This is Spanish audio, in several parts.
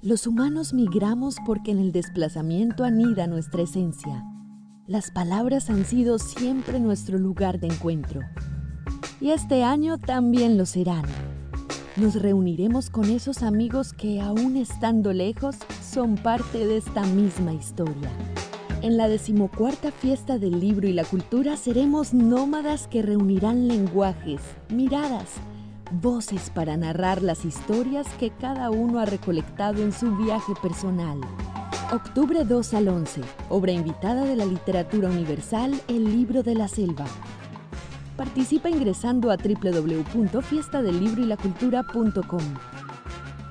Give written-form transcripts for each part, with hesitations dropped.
Los humanos migramos porque en el desplazamiento anida nuestra esencia. Las palabras han sido siempre nuestro lugar de encuentro. Y este año también lo serán. Nos reuniremos con esos amigos que, aún estando lejos, son parte de esta misma historia. En la 14ª Fiesta del Libro y la Cultura seremos nómadas que reunirán lenguajes, miradas, voces para narrar las historias que cada uno ha recolectado en su viaje personal. Octubre 2 al 11, obra invitada de la literatura universal, El Libro de la Selva. Participa ingresando a www.fiestadelibroylacultura.com.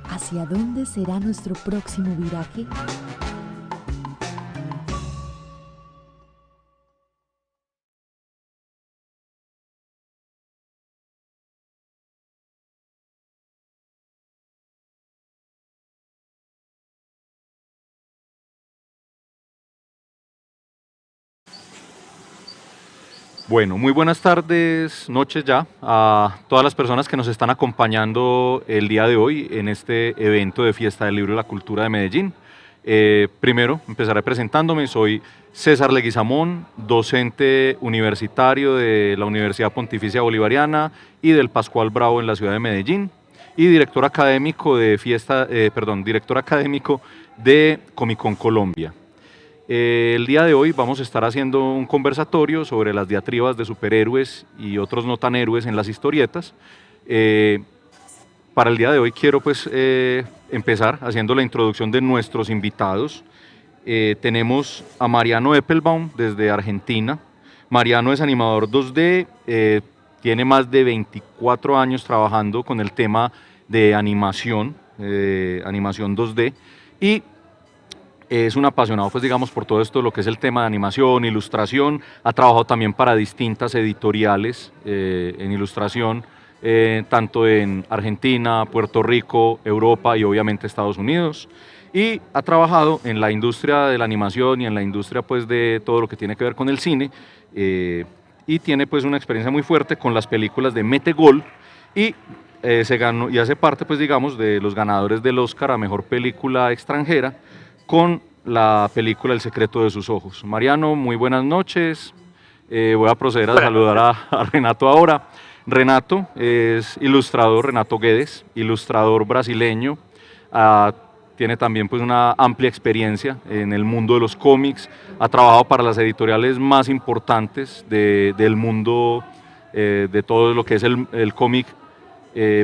¿Hacia dónde será nuestro próximo viraje? Bueno, muy buenas tardes, noches ya, a todas las personas que nos están acompañando el día de hoy en este evento de Fiesta del Libro y la Cultura de Medellín. Primero, empezaré presentándome, soy César Leguizamón, docente universitario de la Universidad Pontificia Bolivariana y del Pascual Bravo en la ciudad de Medellín, y director académico de director académico de Comic Con Colombia. El día de hoy vamos a estar haciendo un conversatorio sobre las diatribas de superhéroes y otros no tan héroes en las historietas. Para el día de hoy quiero empezar haciendo la introducción de nuestros invitados. Tenemos a Mariano Eppelbaum desde Argentina. Mariano es animador 2D, tiene más de 24 años trabajando con el tema de animación 2D, y es un apasionado, pues digamos, por todo esto, lo que es el tema de animación, ilustración. Ha trabajado también para distintas editoriales en ilustración, tanto en Argentina, Puerto Rico, Europa y obviamente Estados Unidos. Y ha trabajado en la industria de la animación y en la industria pues de todo lo que tiene que ver con el cine. Y tiene pues una experiencia muy fuerte con las películas de Metegol, y se ganó y hace parte pues digamos de los ganadores del Oscar a Mejor Película Extranjera con la película El secreto de sus ojos. Mariano, muy buenas noches. Voy a proceder a saludar a Renato ahora. Renato es ilustrador, Renato Guedes, ilustrador brasileño. Tiene también pues una amplia experiencia en el mundo de los cómics. Ha trabajado para las editoriales más importantes del mundo de todo lo que es el cómic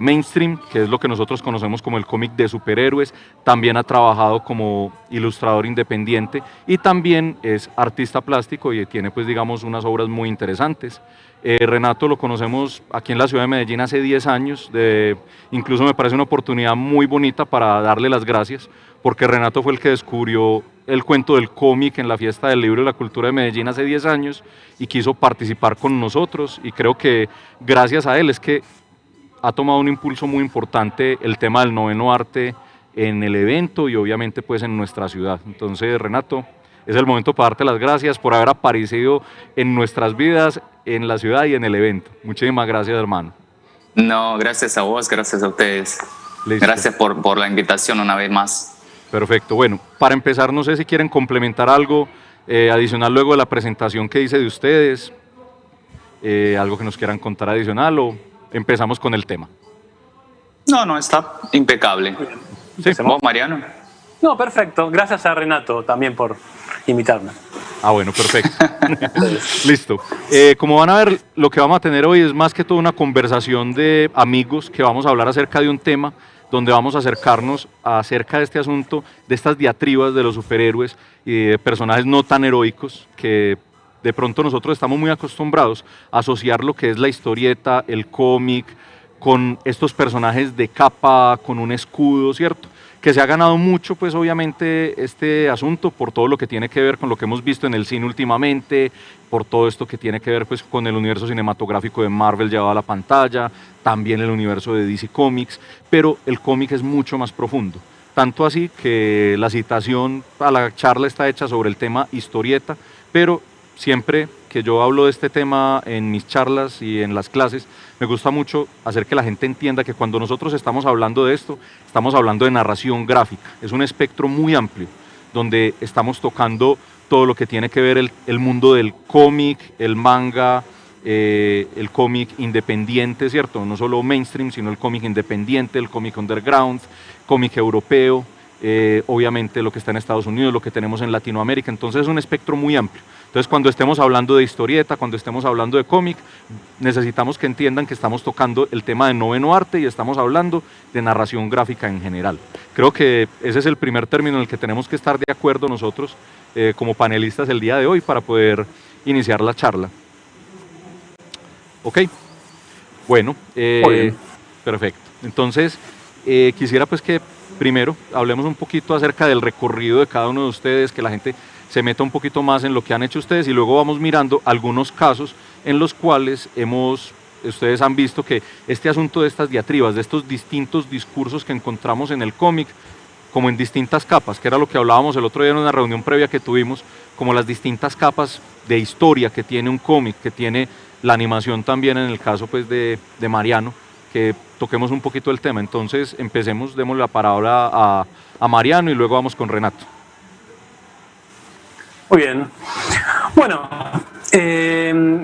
mainstream, que es lo que nosotros conocemos como el cómic de superhéroes. También ha trabajado como ilustrador independiente y también es artista plástico y tiene pues digamos unas obras muy interesantes. Renato lo conocemos aquí en la ciudad de Medellín hace 10 años, incluso me parece una oportunidad muy bonita para darle las gracias, porque Renato fue el que descubrió el cuento del cómic en la Fiesta del Libro y la Cultura de Medellín hace 10 años y quiso participar con nosotros, y creo que gracias a él es que ha tomado un impulso muy importante el tema del noveno arte en el evento y obviamente pues en nuestra ciudad. Entonces, Renato, es el momento para darte las gracias por haber aparecido en nuestras vidas, en la ciudad y en el evento. Muchísimas gracias, hermano. No, gracias a vos, gracias a ustedes. Listo. Gracias por la invitación una vez más. Perfecto. Bueno, para empezar, no sé si quieren complementar algo adicional luego de la presentación que hice de ustedes, algo que nos quieran contar adicional, o empezamos con el tema. No, está impecable. Sí. ¿Vos, Mariano? No, perfecto. Gracias a Renato también por invitarme. Ah, bueno, perfecto. Listo. Como van a ver, lo que vamos a tener hoy es más que todo una conversación de amigos que vamos a hablar acerca de un tema donde vamos a acercarnos acerca de este asunto, de estas diatribas de los superhéroes y de personajes no tan heroicos que de pronto nosotros estamos muy acostumbrados a asociar lo que es la historieta, el cómic, con estos personajes de capa, con un escudo, ¿cierto? Que se ha ganado mucho, pues obviamente, este asunto por todo lo que tiene que ver con lo que hemos visto en el cine últimamente, por todo esto que tiene que ver pues con el universo cinematográfico de Marvel llevado a la pantalla, también el universo de DC Comics, pero el cómic es mucho más profundo. Tanto así que la citación a la charla está hecha sobre el tema historieta, pero siempre que yo hablo de este tema en mis charlas y en las clases, me gusta mucho hacer que la gente entienda que cuando nosotros estamos hablando de esto, estamos hablando de narración gráfica. Es un espectro muy amplio, donde estamos tocando todo lo que tiene que ver el mundo del cómic, el manga, el cómic independiente, ¿cierto? No solo mainstream, sino el cómic independiente, el cómic underground, cómic europeo, obviamente lo que está en Estados Unidos, lo que tenemos en Latinoamérica. Entonces es un espectro muy amplio. Entonces cuando estemos hablando de historieta, cuando estemos hablando de cómic, necesitamos que entiendan que estamos tocando el tema de noveno arte y estamos hablando de narración gráfica en general. Creo que ese es el primer término en el que tenemos que estar de acuerdo nosotros como panelistas el día de hoy para poder iniciar la charla. Ok, bueno, perfecto. Entonces, quisiera pues que primero hablemos un poquito acerca del recorrido de cada uno de ustedes, que la gente se meta un poquito más en lo que han hecho ustedes y luego vamos mirando algunos casos en los cuales ustedes han visto que este asunto de estas diatribas, de estos distintos discursos que encontramos en el cómic, como en distintas capas, que era lo que hablábamos el otro día en una reunión previa que tuvimos, como las distintas capas de historia que tiene un cómic, que tiene la animación también en el caso pues de Mariano, que toquemos un poquito el tema. Entonces empecemos, démosle la palabra a Mariano y luego vamos con Renato. Muy bien. Bueno,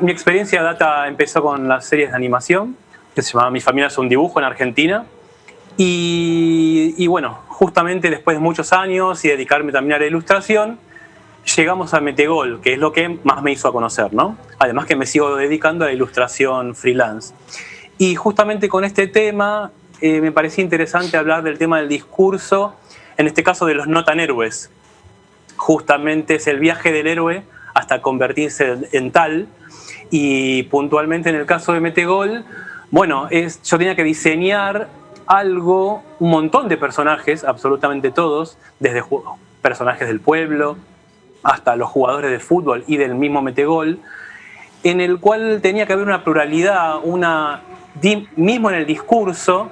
mi experiencia empezó con las series de animación, que se llamaba Mi familia es un dibujo en Argentina. Y bueno, justamente después de muchos años y dedicarme también a la ilustración, llegamos a Metegol, que es lo que más me hizo a conocer, ¿no? Además que me sigo dedicando a la ilustración freelance. Y justamente con este tema me parecía interesante hablar del tema del discurso, en este caso de los no tan héroes. Justamente es el viaje del héroe hasta convertirse en tal, y puntualmente en el caso de Metegol, bueno, yo tenía que diseñar un montón de personajes, absolutamente todos, desde personajes del pueblo hasta los jugadores de fútbol y del mismo Metegol, en el cual tenía que haber una pluralidad, mismo en el discurso,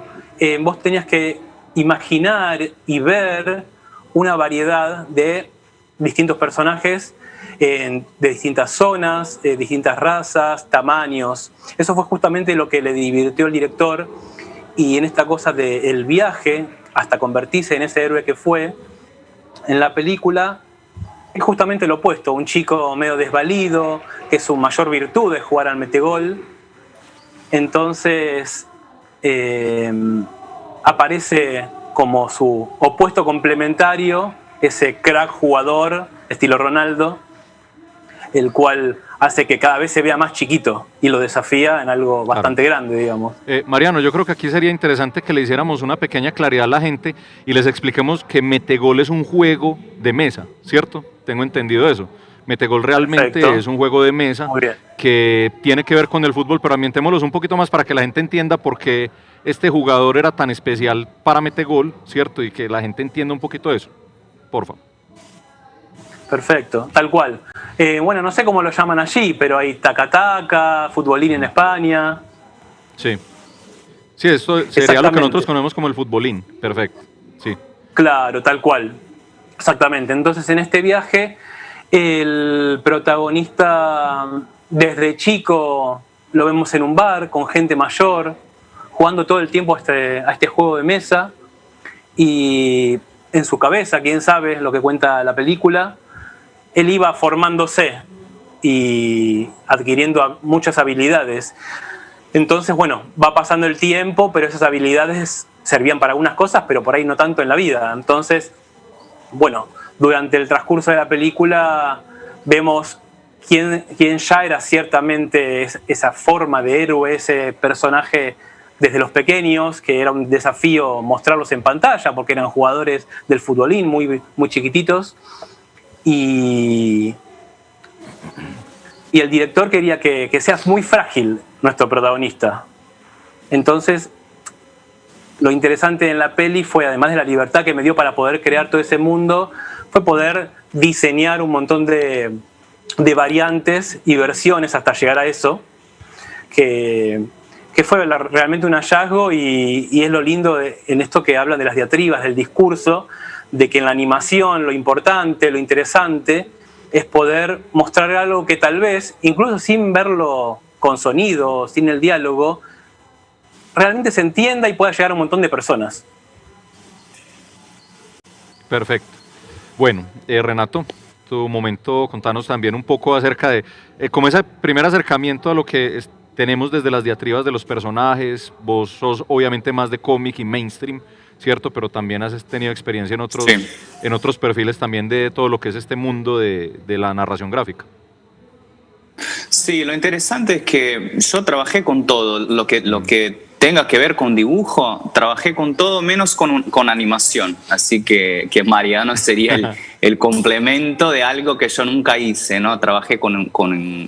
vos tenías que imaginar y ver una variedad de distintos personajes de distintas zonas, distintas razas, tamaños. Eso fue justamente lo que le divirtió al director, y en esta cosa del viaje hasta convertirse en ese héroe que fue, en la película es justamente lo opuesto, un chico medio desvalido, que su mayor virtud es jugar al Metegol. Entonces aparece como su opuesto complementario, ese crack jugador estilo Ronaldo, el cual hace que cada vez se vea más chiquito y lo desafía en algo bastante grande, digamos. Mariano, yo creo que aquí sería interesante que le hiciéramos una pequeña claridad a la gente y les expliquemos que Metegol es un juego de mesa, ¿cierto? Tengo entendido eso. Metegol realmente Perfecto. Es un juego de mesa que tiene que ver con el fútbol, pero ambientémoslos un poquito más para que la gente entienda por qué este jugador era tan especial para Metegol, ¿cierto? Y que la gente entienda un poquito eso, por favor. Perfecto, tal cual. Bueno, no sé cómo lo llaman allí, pero hay taca-taca, futbolín en España. Sí. Sí, esto sería lo que nosotros conocemos como el futbolín. Perfecto, sí. Claro, tal cual. Exactamente. Entonces, en este viaje, el protagonista desde chico lo vemos en un bar con gente mayor, jugando todo el tiempo a este juego de mesa, y en su cabeza, quién sabe lo que cuenta la película, él iba formándose y adquiriendo muchas habilidades. Entonces, bueno, va pasando el tiempo, pero esas habilidades servían para algunas cosas, pero por ahí no tanto en la vida. Entonces, bueno, durante el transcurso de la película vemos quién ya era ciertamente esa forma de héroe, ese personaje desde los pequeños, que era un desafío mostrarlos en pantalla, porque eran jugadores del futbolín muy, muy chiquititos. Y el director quería que seas muy frágil nuestro protagonista. Entonces, lo interesante en la peli fue, además de la libertad que me dio para poder crear todo ese mundo, fue poder diseñar un montón de variantes y versiones hasta llegar a eso, que fue realmente un hallazgo, y es lo lindo en esto que hablan de las diatribas, del discurso, de que en la animación lo importante, lo interesante es poder mostrar algo que tal vez, incluso sin verlo con sonido, sin el diálogo, realmente se entienda y pueda llegar a un montón de personas. Perfecto. Bueno, Renato, tu momento, contanos también un poco acerca de como ese primer acercamiento a lo que tenemos desde las diatribas de los personajes. Vos sos obviamente más de cómic y mainstream, ¿cierto? Pero también has tenido experiencia Sí. en otros perfiles también de todo lo que es este mundo de la narración gráfica. Sí, lo interesante es que yo trabajé con todo, lo que tenga que ver con dibujo, trabajé con todo menos con animación. Así que Mariano sería el complemento de algo que yo nunca hice, ¿no? Trabajé con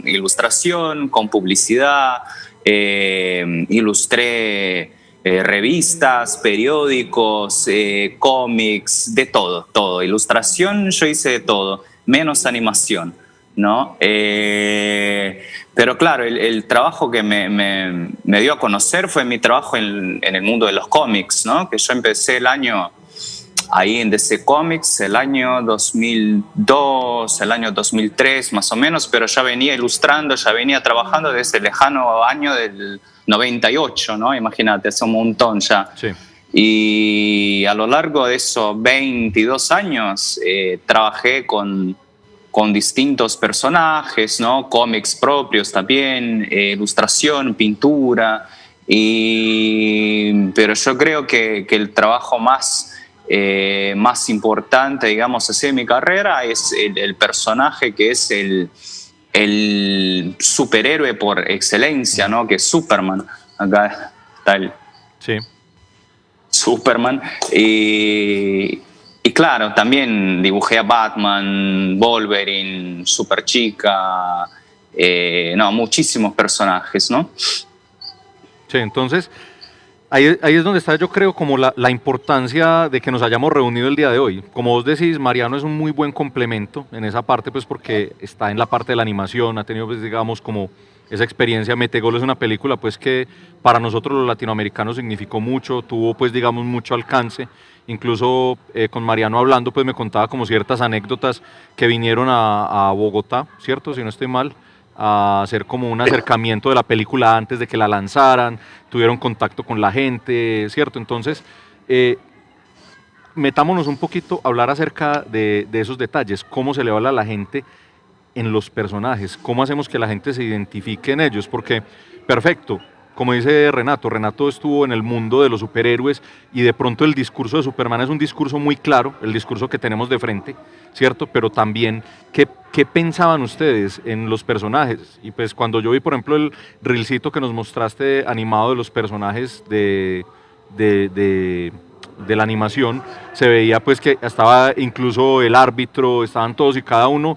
ilustración, con publicidad, ilustré revistas, periódicos, cómics, de todo, todo. Ilustración yo hice de todo, menos animación, ¿no? Pero claro, el trabajo que me dio a conocer fue mi trabajo en el mundo de los cómics, ¿no? Que yo empecé el año ahí en DC Comics, el año 2002, el año 2003 más o menos, pero ya venía ilustrando, ya venía trabajando desde el lejano año del 98, ¿no? Imagínate, hace un montón ya. Sí. Y a lo largo de esos 22 años trabajé con distintos personajes, ¿no? Cómics propios también, ilustración, pintura, pero yo creo que el trabajo más importante, digamos así, de mi carrera es el personaje que es el superhéroe por excelencia, ¿no? Que es Superman. Acá está el Sí. Superman. Y claro, también dibujé a Batman, Wolverine, Superchica, no, muchísimos personajes, ¿no? Sí, entonces ahí es donde está, yo creo, como la importancia de que nos hayamos reunido el día de hoy. Como vos decís, Mariano es un muy buen complemento en esa parte, pues porque está en la parte de la animación, ha tenido, pues, digamos, como esa experiencia. Metegol es una película, pues, que para nosotros los latinoamericanos significó mucho, tuvo, pues, digamos, mucho alcance. Incluso con Mariano hablando, pues me contaba como ciertas anécdotas que vinieron a Bogotá, ¿cierto? Si no estoy mal, a hacer como un acercamiento de la película antes de que la lanzaran, tuvieron contacto con la gente, ¿cierto? Entonces, metámonos un poquito a hablar acerca de esos detalles, cómo se le habla a la gente en los personajes, cómo hacemos que la gente se identifique en ellos, porque, perfecto, como dice Renato, Renato estuvo en el mundo de los superhéroes y de pronto el discurso de Superman es un discurso muy claro, el discurso que tenemos de frente, ¿cierto? Pero también, ¿qué pensaban ustedes en los personajes? Y pues cuando yo vi, por ejemplo, el reelcito que nos mostraste animado de los personajes de la animación, se veía pues que estaba incluso el árbitro, estaban todos y cada uno,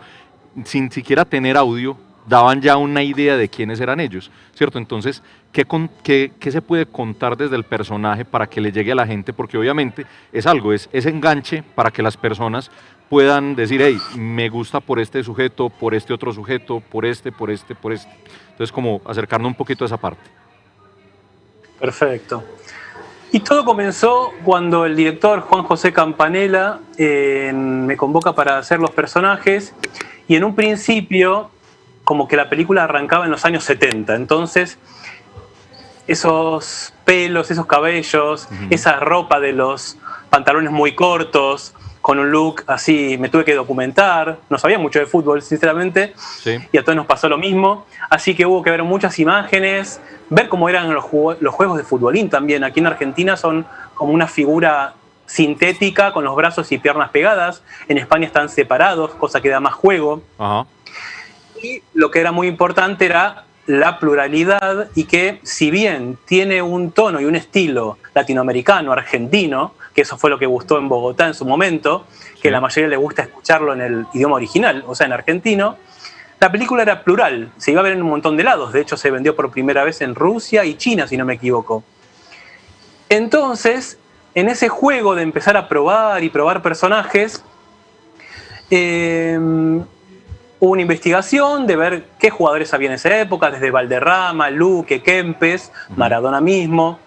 sin siquiera tener audio, daban ya una idea de quiénes eran ellos, ¿cierto? Entonces, ¿qué se puede contar desde el personaje para que le llegue a la gente? Porque obviamente es algo, es enganche para que las personas puedan decir, hey, me gusta por este sujeto, por este otro sujeto, por este. Entonces, como acercarnos un poquito a esa parte. Perfecto. Y todo comenzó cuando el director Juan José Campanella me convoca para hacer los personajes, y en un principio como que la película arrancaba en los años 70, entonces esos pelos, esos cabellos, esa ropa de los pantalones muy cortos, con un look así, me tuve que documentar, no sabía mucho de fútbol sinceramente, Sí. y a todos nos pasó lo mismo, así que hubo que ver muchas imágenes, ver cómo eran los juegos de futbolín también. Aquí en Argentina son como una figura sintética con los brazos y piernas pegadas, en España están separados, cosa que da más juego. Ajá. Y lo que era muy importante era la pluralidad, y que si bien tiene un tono y un estilo latinoamericano, argentino, que eso fue lo que gustó en Bogotá en su momento, que la mayoría le gusta escucharlo en el idioma original, o sea, en argentino, la película era plural, se iba a ver en un montón de lados, de hecho se vendió por primera vez en Rusia y China, si no me equivoco. Entonces, en ese juego de empezar a probar y probar personajes, hubo una investigación de ver qué jugadores había en esa época, desde Valderrama, Luque, Kempes, Maradona mismo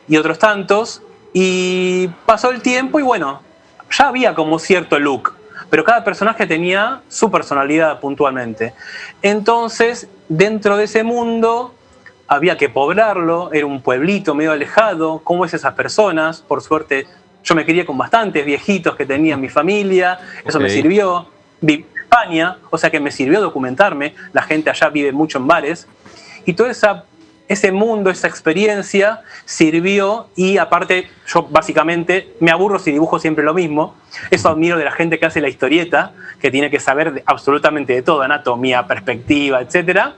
y otros tantos. Y pasó el tiempo y bueno, ya había como cierto look, pero cada personaje tenía su personalidad puntualmente. Entonces, dentro de ese mundo había que poblarlo, era un pueblito medio alejado. ¿Cómo es esas personas? Por suerte, yo me crié con bastantes viejitos que tenía mi familia, eso me sirvió. Viví en España, o sea que me sirvió documentarme, la gente allá vive mucho en bares, y todo ese mundo, esa experiencia sirvió, y aparte yo básicamente me aburro si dibujo siempre lo mismo. Eso admiro de la gente que hace la historieta, que tiene que saber absolutamente de todo, anatomía, perspectiva, etc.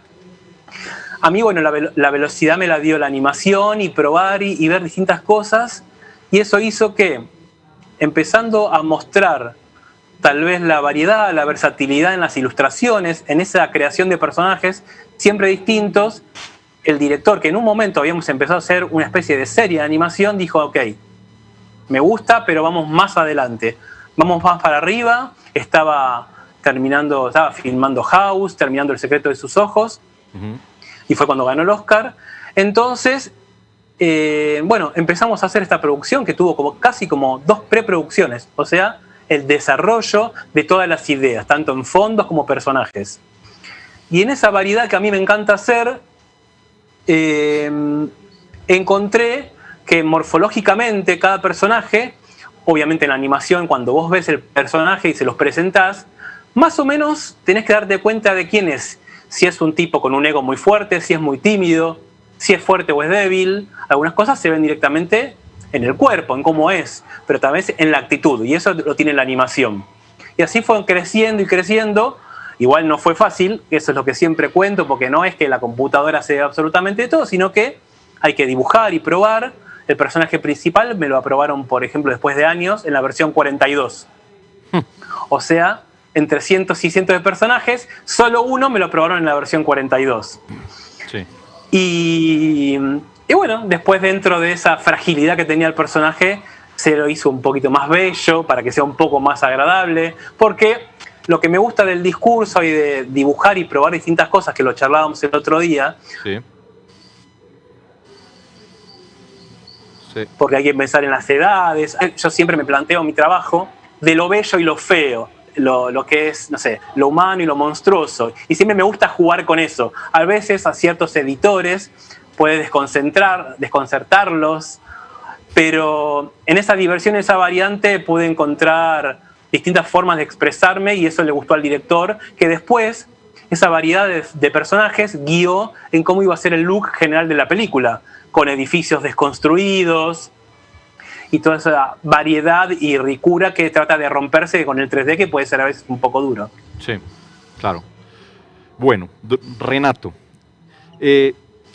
A mí, bueno, la velocidad me la dio la animación y probar y ver distintas cosas, y eso hizo que, empezando a mostrar tal vez la variedad, la versatilidad en las ilustraciones, en esa creación de personajes siempre distintos, el director, que en un momento habíamos empezado a hacer una especie de serie de animación, dijo, ok, me gusta, pero vamos más adelante, vamos más para arriba. Estaba filmando House, terminando El secreto de sus ojos, y fue cuando ganó el Oscar. Entonces, bueno, empezamos a hacer esta producción que tuvo casi como 2 preproducciones, o sea, el desarrollo de todas las ideas, tanto en fondos como personajes. Y en esa variedad que a mí me encanta hacer, encontré que morfológicamente cada personaje, obviamente en la animación, cuando vos ves el personaje y se los presentás, más o menos tenés que darte cuenta de quién es. Si es un tipo con un ego muy fuerte, si es muy tímido, si es fuerte o es débil. Algunas cosas se ven directamente en el cuerpo, en cómo es, pero también en la actitud, y eso lo tiene la animación. Y así fue creciendo y creciendo. Igual no fue fácil, eso es lo que siempre cuento, porque no es que la computadora sea absolutamente todo, sino que hay que dibujar y probar. El personaje principal me lo aprobaron, por ejemplo, después de años, en la versión 42. O sea, entre cientos y cientos de personajes, solo uno me lo aprobaron en la versión 42. Sí. Y bueno, después, dentro de esa fragilidad que tenía el personaje, se lo hizo un poquito más bello para que sea un poco más agradable, porque lo que me gusta del discurso y de dibujar y probar distintas cosas, que lo charlábamos el otro día, Sí. Sí. Porque hay que pensar en las edades. Yo siempre me planteo mi trabajo de lo bello y lo feo, lo que es, no sé, lo humano y lo monstruoso. Y siempre me gusta jugar con eso. A veces a ciertos editores puede desconcertarlos, pero en esa diversión, esa variante, pude encontrar distintas formas de expresarme, y eso le gustó al director, que después esa variedad de personajes guió en cómo iba a ser el look general de la película, con edificios desconstruidos y toda esa variedad y ricura que trata de romperse con el 3D, que puede ser a veces un poco duro. Sí, claro. Bueno, Renato,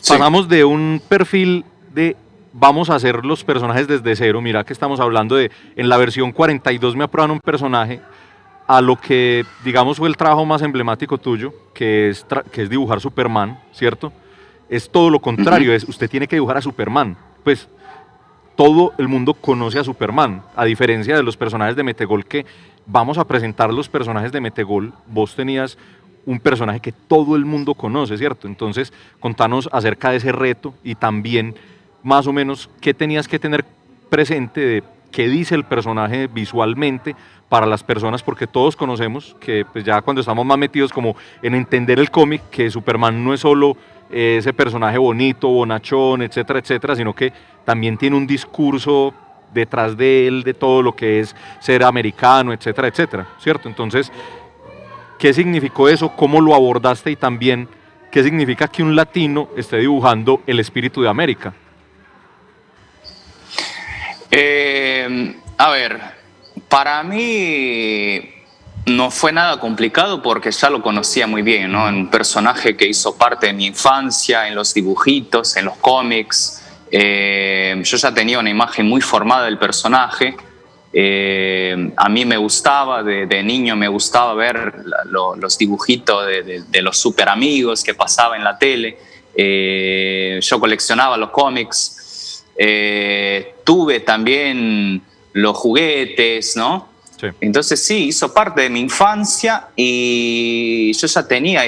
pasamos de un perfil de vamos a hacer los personajes desde cero, mira que estamos hablando de, en la versión 42 me aprueban un personaje, a lo que, digamos, fue el trabajo más emblemático tuyo, que es dibujar Superman, ¿cierto? Es todo lo contrario, usted tiene que dibujar a Superman. Pues todo el mundo conoce a Superman, a diferencia de los personajes de Metegol, que vamos a presentar los personajes de Metegol. Vos tenías un personaje que todo el mundo conoce, ¿cierto? Entonces, contanos acerca de ese reto y también más o menos qué tenías que tener presente de qué dice el personaje visualmente para las personas, porque todos conocemos que pues ya cuando estamos más metidos como en entender el cómic, que Superman no es solo ese personaje bonito, bonachón, etcétera, etcétera, sino que también tiene un discurso detrás de él, de todo lo que es ser americano, etcétera, etcétera, ¿cierto? Entonces, ¿qué significó eso? ¿Cómo lo abordaste? Y también, ¿qué significa que un latino esté dibujando el espíritu de América? A ver, para mí no fue nada complicado porque ya lo conocía muy bien, ¿no? Un personaje que hizo parte de mi infancia, en los dibujitos, en los cómics. Yo ya tenía una imagen muy formada del personaje. A mí me gustaba, de niño me gustaba ver los dibujitos de los super amigos que pasaba en la tele. Yo coleccionaba los cómics. Tuve también los juguetes, ¿no? Sí. Entonces sí, hizo parte de mi infancia y yo ya tenía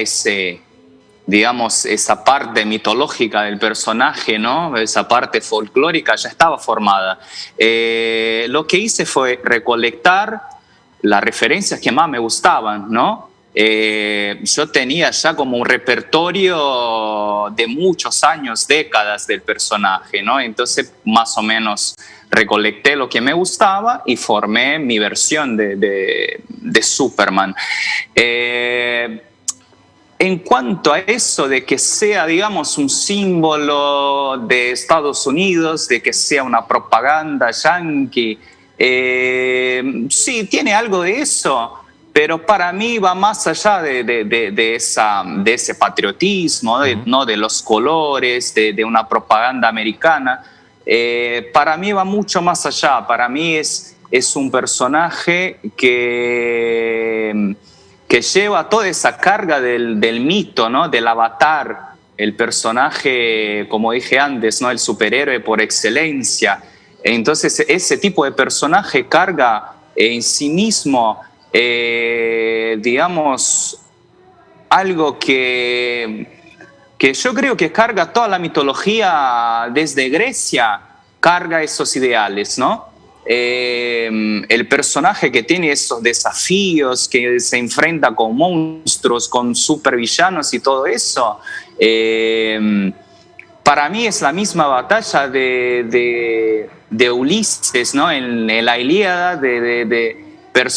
digamos, esa parte mitológica del personaje, ¿no? Esa parte folclórica ya estaba formada. Lo que hice fue recolectar las referencias que más me gustaban, ¿no? Yo tenía ya como un repertorio de muchos años, décadas del personaje, ¿no? Entonces más o menos recolecté lo que me gustaba y formé mi versión de Superman. En cuanto a eso de que sea, digamos, un símbolo de Estados Unidos, de que sea una propaganda yanqui, sí, tiene algo de eso, pero para mí va más allá de ese patriotismo, ¿no? De los colores, de una propaganda americana. Para mí va mucho más allá. Para mí es un personaje que lleva toda esa carga del mito, ¿no? Del avatar, el personaje, como dije antes, ¿no? El superhéroe por excelencia. Entonces ese tipo de personaje carga en sí mismo, digamos, algo que yo creo que carga toda la mitología desde Grecia, carga esos ideales, ¿no? El personaje que tiene esos desafíos, que se enfrenta con monstruos, con supervillanos y todo eso, para mí es la misma batalla de Ulises, ¿no? En la Ilíada,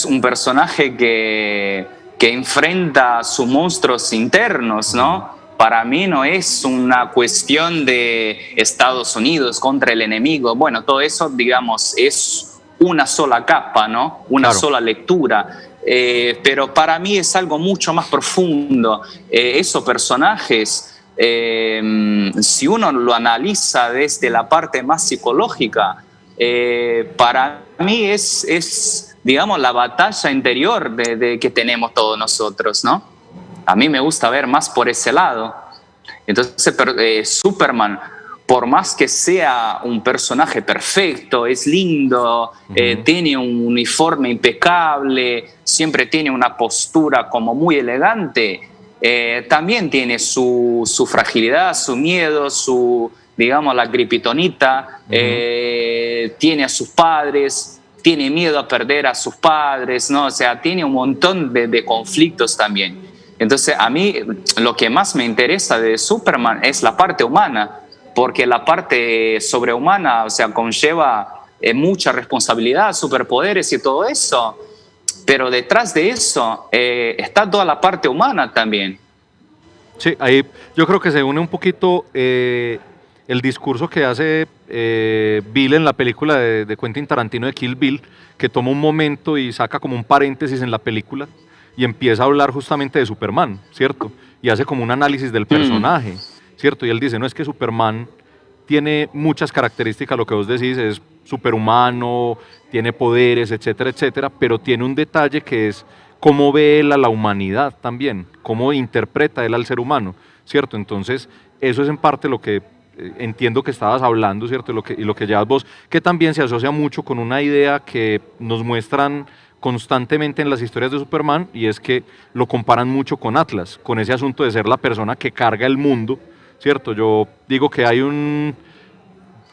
un personaje que enfrenta a sus monstruos internos, ¿no? Para mí no es una cuestión de Estados Unidos contra el enemigo. Bueno, todo eso, digamos, es una sola capa, ¿no? Una sola lectura. Pero para mí es algo mucho más profundo. Esos personajes, si uno lo analiza desde la parte más psicológica, para mí es, digamos, la batalla interior que tenemos todos nosotros, ¿no? A mí me gusta ver más por ese lado. Entonces, Superman, por más que sea un personaje perfecto, es lindo, tiene un uniforme impecable, siempre tiene una postura como muy elegante, también tiene su fragilidad, su miedo, digamos, la kriptonita, tiene a sus padres, tiene miedo a perder a sus padres, ¿no? O sea, tiene un montón de conflictos también. Entonces, a mí lo que más me interesa de Superman es la parte humana, porque la parte sobrehumana, o sea, conlleva mucha responsabilidad, superpoderes y todo eso, pero detrás de eso está toda la parte humana también. Sí, ahí yo creo que se une un poquito el discurso que hace Bill en la película de Quentin Tarantino de Kill Bill, que toma un momento y saca como un paréntesis en la película y empieza a hablar justamente de Superman, ¿cierto? Y hace como un análisis del personaje, ¿cierto? Y él dice, no, es que Superman tiene muchas características, lo que vos decís, es superhumano, tiene poderes, etcétera, etcétera, pero tiene un detalle que es cómo ve él a la humanidad también, cómo interpreta él al ser humano, ¿cierto? Entonces, eso es en parte lo que entiendo que estabas hablando, ¿cierto? Y lo que llevas vos, que también se asocia mucho con una idea que nos muestran constantemente en las historias de Superman, y es que lo comparan mucho con Atlas, con ese asunto de ser la persona que carga el mundo, ¿cierto? Yo digo que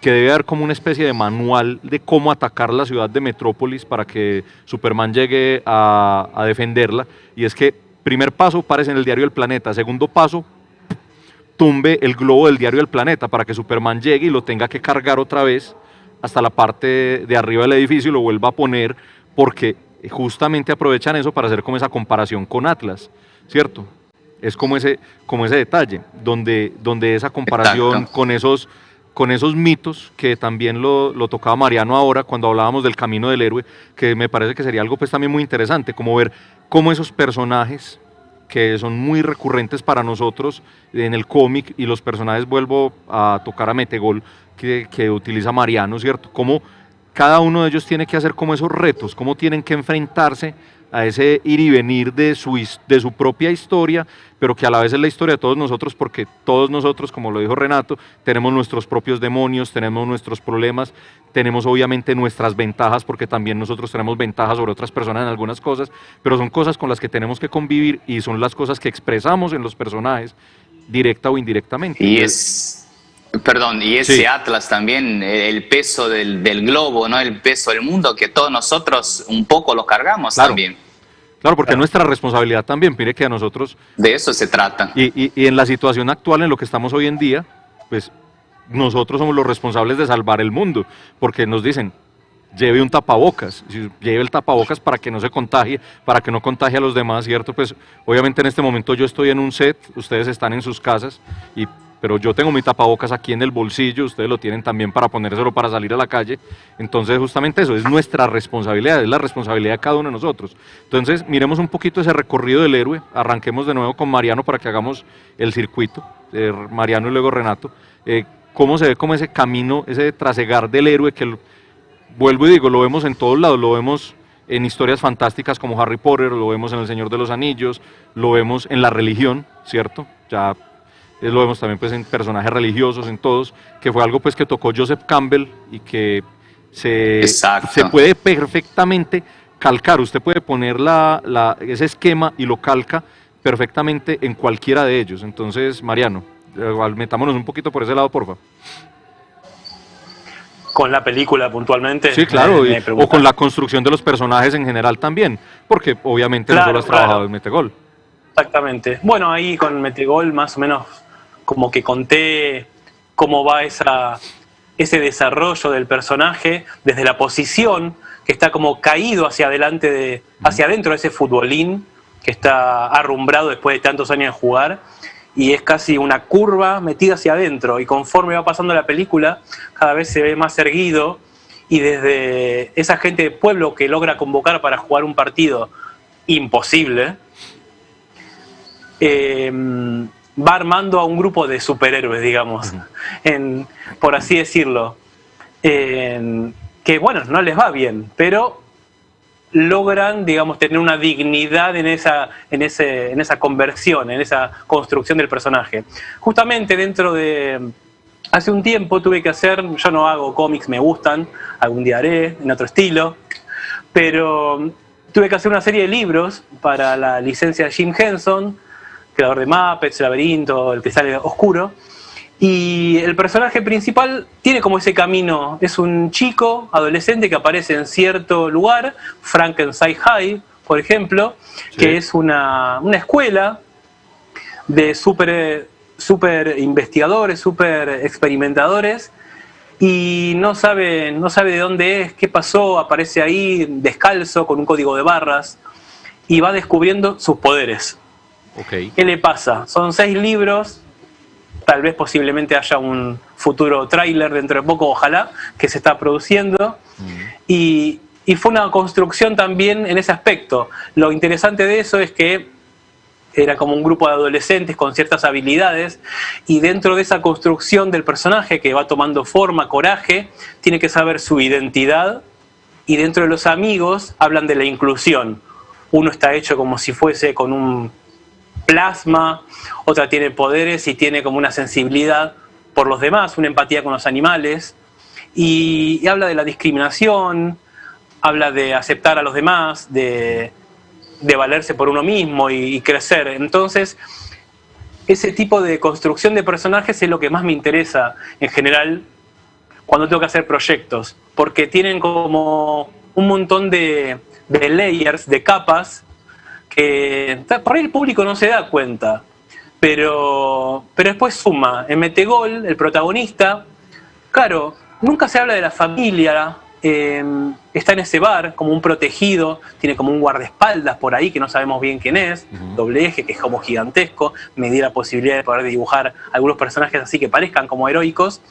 que debe haber como una especie de manual de cómo atacar la ciudad de Metrópolis para que Superman llegue a defenderla, y es que, primer paso, pares en el diario El Planeta, segundo paso, tumbe el globo del diario El Planeta para que Superman llegue y lo tenga que cargar otra vez hasta la parte de arriba del edificio y lo vuelva a poner, porque justamente aprovechan eso para hacer como esa comparación con Atlas, ¿cierto? Es como ese detalle, donde esa comparación con esos mitos, que también lo tocaba Mariano ahora cuando hablábamos del camino del héroe, que me parece que sería algo pues también muy interesante, como ver cómo esos personajes que son muy recurrentes para nosotros en el cómic, y los personajes, vuelvo a tocar a Metegol, que utiliza Mariano, ¿cierto? Cómo cada uno de ellos tiene que hacer como esos retos, cómo tienen que enfrentarse a ese ir y venir de su propia historia, pero que a la vez es la historia de todos nosotros, porque todos nosotros, como lo dijo Renato, tenemos nuestros propios demonios, tenemos nuestros problemas, tenemos obviamente nuestras ventajas, porque también nosotros tenemos ventajas sobre otras personas en algunas cosas, pero son cosas con las que tenemos que convivir y son las cosas que expresamos en los personajes, directa o indirectamente. Perdón, y ese Sí, Atlas también, el peso del globo, ¿no? El peso del mundo, que todos nosotros un poco lo cargamos claro, también. claro, porque es Claro. nuestra responsabilidad también. Mire que a nosotros, De eso se trata. y en la situación actual en lo que estamos hoy en día, pues nosotros somos los responsables de salvar el mundo, porque nos dicen, lleve un tapabocas, lleve el tapabocas para que no se contagie, para que no contagie a los demás, ¿cierto? Pues obviamente en este momento yo estoy en un set, ustedes están en sus casas, pero yo tengo mi tapabocas aquí en el bolsillo, ustedes lo tienen también para ponérselo para salir a la calle, entonces justamente eso es nuestra responsabilidad, es la responsabilidad de cada uno de nosotros. Entonces miremos un poquito ese recorrido del héroe, arranquemos de nuevo con Mariano para que hagamos el circuito, Mariano y luego Renato, cómo se ve como ese camino, ese trasegar del héroe que vuelvo y digo, lo vemos en todos lados, lo vemos en historias fantásticas como Harry Potter, lo vemos en El Señor de los Anillos, lo vemos en la religión, ¿cierto? Ya lo vemos también pues en personajes religiosos, en todos, que fue algo pues que tocó Joseph Campbell y que se Exacto. puede perfectamente calcar, usted puede poner ese esquema y lo calca perfectamente en cualquiera de ellos. Entonces, Mariano, metámonos un poquito por ese lado, porfa. Con la película puntualmente. Sí, claro, me o preguntan. con la construcción de los personajes en general también, porque obviamente no Claro, solo has claro. trabajado en Metegol. Exactamente. Bueno, ahí con Metegol más o menos como que conté cómo va ese desarrollo del personaje desde la posición que está como caído hacia adelante, hacia adentro de ese futbolín que está arrumbrado después de tantos años de jugar, y es casi una curva metida hacia adentro, y conforme va pasando la película cada vez se ve más erguido, y desde esa gente de pueblo que logra convocar para jugar un partido imposible, va armando a un grupo de superhéroes, digamos, por así decirlo, que bueno, no les va bien, pero logran, digamos, tener una dignidad en esa conversión, en esa construcción del personaje. Justamente hace un tiempo tuve que hacer, yo no hago cómics, me gustan, algún día haré, en otro estilo, pero tuve que hacer una serie de libros para la licencia de Jim Henson, creador de Muppets, Laberinto, El Cristal Oscuro, y el personaje principal tiene como ese camino, es un chico, adolescente que aparece en cierto lugar, Frankenstein High, por ejemplo, Sí. que es una escuela de super investigadores, super experimentadores, y no sabe de dónde es, qué pasó, aparece ahí descalzo, con un código de barras, y va descubriendo sus poderes. Ok. ¿Qué le pasa? Son 6 libros, tal vez posiblemente haya un futuro tráiler dentro de poco, ojalá, que se está produciendo. Y fue una construcción también en ese aspecto. Lo interesante de eso es que era como un grupo de adolescentes con ciertas habilidades, y dentro de esa construcción del personaje que va tomando forma, coraje, tiene que saber su identidad, y dentro de los amigos hablan de la inclusión. Uno está hecho como si fuese con un plasma, otra tiene poderes y tiene como una sensibilidad por los demás, una empatía con los animales, y habla de la discriminación, habla de aceptar a los demás, de valerse por uno mismo y crecer. Entonces, ese tipo de construcción de personajes es lo que más me interesa en general cuando tengo que hacer proyectos, porque tienen como un montón de layers, de capas, que por ahí el público no se da cuenta, pero después suma. En Metegol, el protagonista, claro, nunca se habla de la familia, está en ese bar como un protegido, tiene como un guardaespaldas por ahí que no sabemos bien quién es, doble eje, que es como gigantesco, me dio la posibilidad de poder dibujar algunos personajes así que parezcan como heroicos.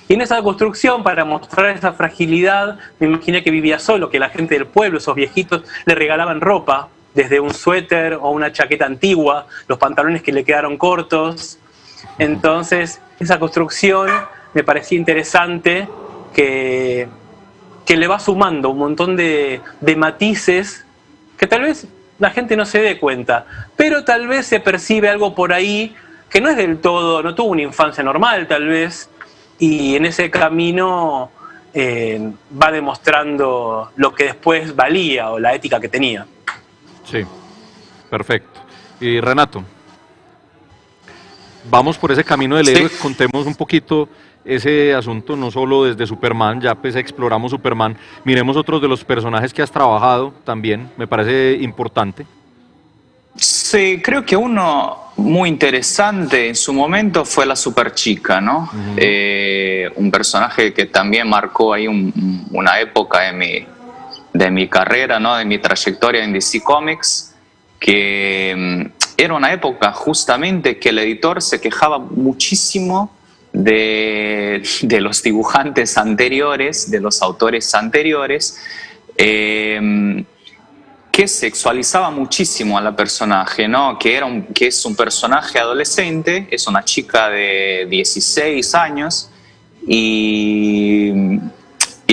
Y en esa construcción, para mostrar esa fragilidad, me imaginé que vivía solo, que la gente del pueblo, esos viejitos, le regalaban ropa, desde un suéter o una chaqueta antigua, los pantalones que le quedaron cortos. Entonces, esa construcción me parecía interesante, que le va sumando un montón de matices que tal vez la gente no se dé cuenta, pero tal vez se percibe algo por ahí que no es del todo, no tuvo una infancia normal tal vez, y en ese camino va demostrando lo que después valía o la ética que tenía. Sí, perfecto. Y Renato. vamos por ese camino del héroe, Sí. contemos un poquito ese asunto, no solo desde Superman, ya pues exploramos Superman, miremos otros de los personajes que has trabajado también, me parece importante. Sí, creo que uno muy interesante en su momento fue la Superchica, ¿no? Un personaje que también marcó ahí una época de mi carrera, ¿no? De mi trayectoria en DC Comics, que era una época justamente que el editor se quejaba muchísimo de los dibujantes anteriores, de los autores anteriores, que sexualizaba muchísimo a la personaje, ¿no? Que es un personaje adolescente, es una chica de 16 años y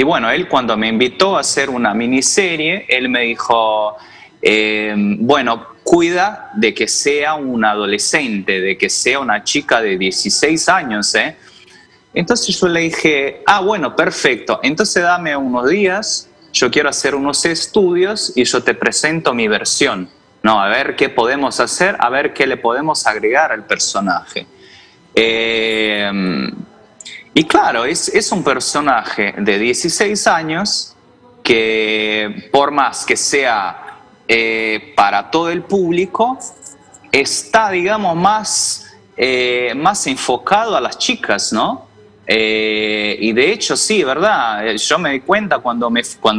bueno, él cuando me invitó a hacer una miniserie, él me dijo, bueno, cuida de que sea un adolescente, de que sea una chica de 16 años, ¿eh? Entonces yo le dije, bueno, perfecto, entonces dame unos días, yo quiero hacer unos estudios y yo te presento mi versión, ¿no? A ver qué podemos hacer, a ver qué le podemos agregar al personaje. Y claro, es un personaje de 16 años que por más que sea para todo el público, está, digamos, más enfocado a las chicas, ¿no? Y de hecho, sí, ¿verdad? Yo me di cuenta cuando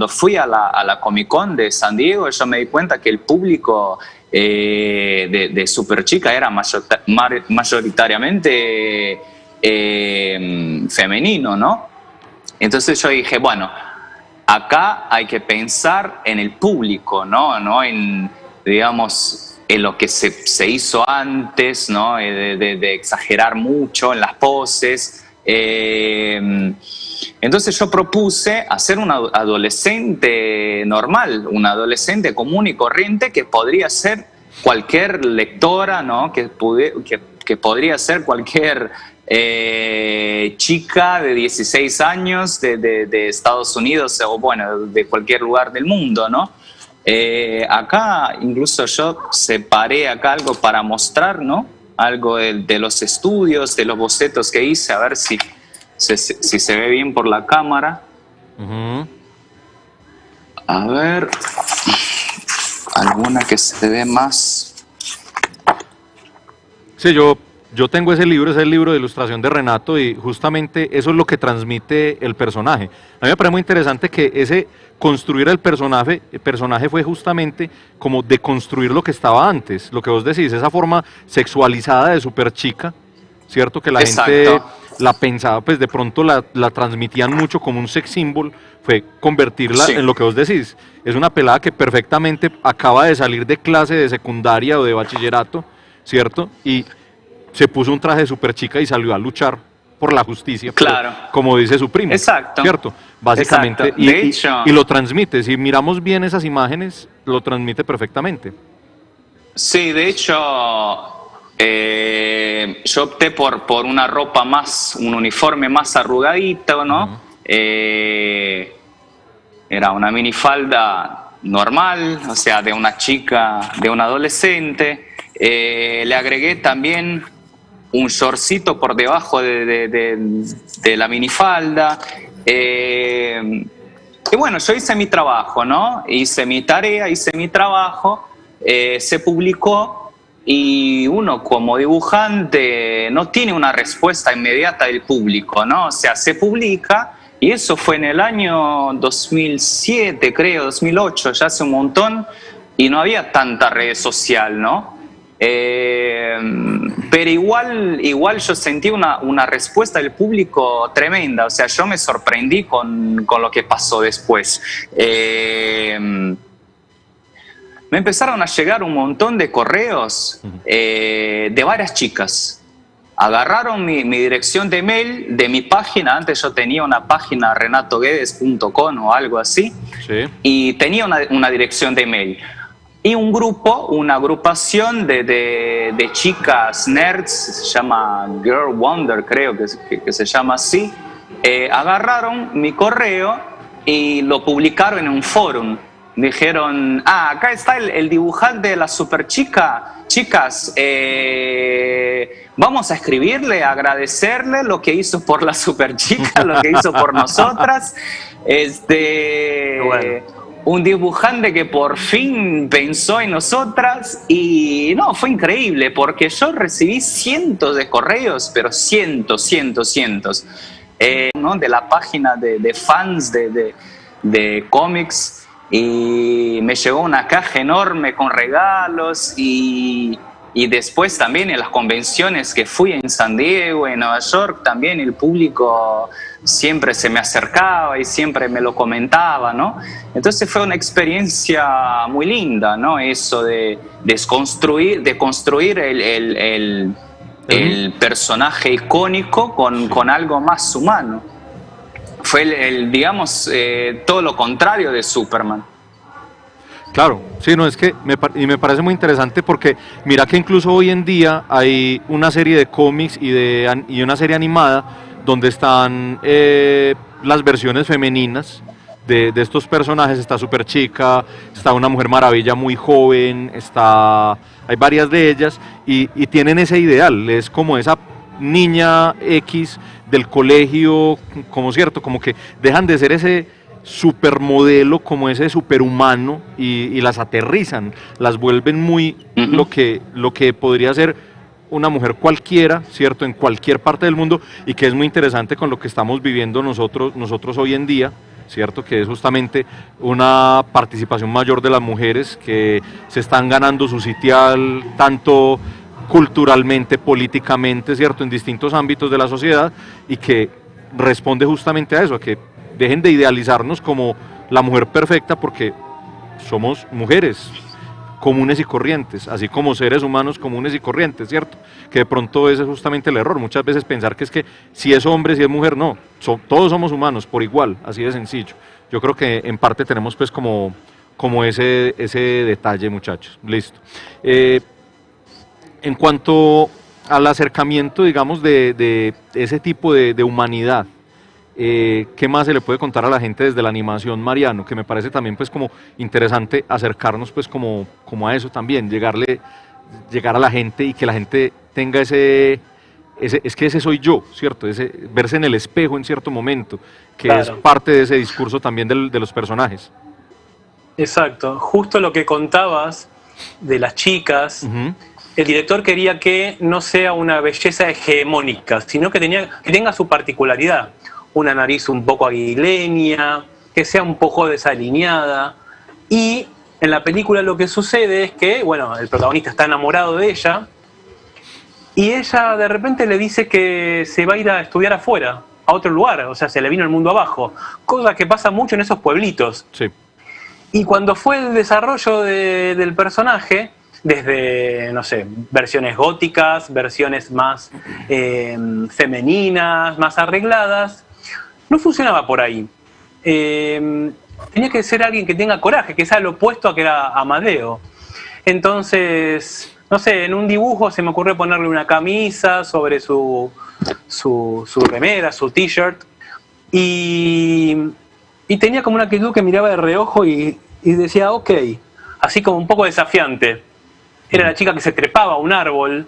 fui a la Comic Con de San Diego, yo me di cuenta que el público de Superchica era mayoritariamente femenino, ¿no? Entonces yo dije, bueno, acá hay que pensar en el público, ¿no? No en, digamos, en lo que se hizo antes, ¿no? De exagerar mucho en las poses. Entonces yo propuse hacer un adolescente normal, un adolescente común y corriente que podría ser cualquier lectora, ¿no? Que podría ser cualquier chica de 16 años de Estados Unidos o bueno, de cualquier lugar del mundo, ¿no? Acá incluso yo separé acá algo para mostrar, ¿no? Algo de los estudios, de los bocetos que hice, a ver si se ve bien por la cámara. A ver, alguna que se ve más. Sí, yo tengo ese libro, es el libro de ilustración de Renato y justamente eso es lo que transmite el personaje. A mí me parece muy interesante que ese construir el personaje fue justamente como deconstruir lo que estaba antes, lo que vos decís, esa forma sexualizada de Superchica, ¿cierto? Que la Exacto. gente la pensaba, pues de pronto la transmitían mucho como un sex symbol, fue convertirla Sí. en lo que vos decís. Es una pelada que perfectamente acaba de salir de clase de secundaria o de bachillerato, ¿cierto? Y se puso un traje de Superchica y salió a luchar por la justicia, Claro. como dice su primo, Exacto. ¿cierto? Básicamente, Exacto. De hecho, y lo transmite, si miramos bien esas imágenes, lo transmite perfectamente. sí, de hecho, yo opté por una ropa un uniforme más arrugadito, ¿no? Era una minifalda normal, o sea, de una chica, de una adolescente. Le agregué también un shortcito por debajo de la minifalda. Y bueno, yo hice mi trabajo, ¿no? Hice mi tarea, hice mi trabajo, se publicó y uno como dibujante no tiene una respuesta inmediata del público, ¿no? O sea, se publica y eso fue en el año 2007, creo, 2008, ya hace un montón y no había tanta red social, ¿no? Pero igual yo sentí una respuesta del público tremenda, o sea, yo me sorprendí con lo que pasó después. Me empezaron a llegar un montón de correos de varias chicas. Agarraron mi dirección de mail de mi página, antes yo tenía una página renatoguedes.com o algo así, Sí. y tenía una dirección de mail. Y un grupo, una agrupación de chicas nerds, se llama Girl Wonder, creo que se llama así, agarraron mi correo y lo publicaron en un foro. dijeron, acá está el dibujante de la super chica, chicas, vamos a escribirle, a agradecerle lo que hizo por la super chica, lo que hizo por nosotras. Bueno. Un dibujante que por fin pensó en nosotras y no, fue increíble porque yo recibí cientos de correos, pero cientos, ¿no? De la página de fans de cómics, y me llegó una caja enorme con regalos y después también en las convenciones que fui en San Diego, en Nueva York, también el público siempre se me acercaba y siempre me lo comentaba, ¿no? Entonces fue una experiencia muy linda, ¿no? Eso de construir el personaje icónico con algo más humano. Fue digamos, todo lo contrario de Superman. Claro, sí, no, es que me parece muy interesante porque mira que incluso hoy en día hay una serie de cómics y una serie animada donde están las versiones femeninas de estos personajes. Está Super Chica, está una Mujer Maravilla muy joven, hay varias de ellas y tienen ese ideal, es como esa niña X del colegio, como cierto, como que dejan de ser ese supermodelo, como ese superhumano y las aterrizan, las vuelven muy lo que podría ser una mujer cualquiera, cierto, en cualquier parte del mundo, y que es muy interesante con lo que estamos viviendo nosotros hoy en día, cierto, que es justamente una participación mayor de las mujeres que se están ganando su sitial tanto culturalmente, políticamente, cierto, en distintos ámbitos de la sociedad, y que responde justamente a eso, a que dejen de idealizarnos como la mujer perfecta, porque somos mujeres comunes y corrientes, así como seres humanos comunes y corrientes, ¿cierto? Que de pronto ese es justamente el error, muchas veces pensar que es que si es hombre, si es mujer, no, todos somos humanos por igual, así de sencillo. Yo creo que en parte tenemos pues como ese detalle, muchachos. Listo. En cuanto al acercamiento, digamos, de ese tipo de humanidad, ¿qué más se le puede contar a la gente desde la animación, Mariano? Que me parece también pues como interesante acercarnos pues como a eso también, llegar a la gente y que la gente tenga es que ese soy yo, ¿cierto? Verse en el espejo en cierto momento, que claro, es parte de ese discurso también de los personajes. Exacto, justo lo que contabas de las chicas, el director quería que no sea una belleza hegemónica, sino que tenga su particularidad. Una nariz un poco aguileña, que sea un poco desalineada. Y en la película lo que sucede es que, bueno, el protagonista está enamorado de ella y ella de repente le dice que se va a ir a estudiar afuera, a otro lugar, o sea, se le vino el mundo abajo. Cosa que pasa mucho en esos pueblitos. Sí. Y cuando fue el desarrollo del personaje, desde, no sé, versiones góticas, versiones más femeninas, más arregladas, no funcionaba por ahí. Tenía que ser alguien que tenga coraje, que sea lo opuesto a que era Amadeo. Entonces, no sé, en un dibujo se me ocurrió ponerle una camisa sobre su remera, su t-shirt, y tenía como una actitud que miraba de reojo y decía, ok, así como un poco desafiante. Era la chica que se trepaba a un árbol,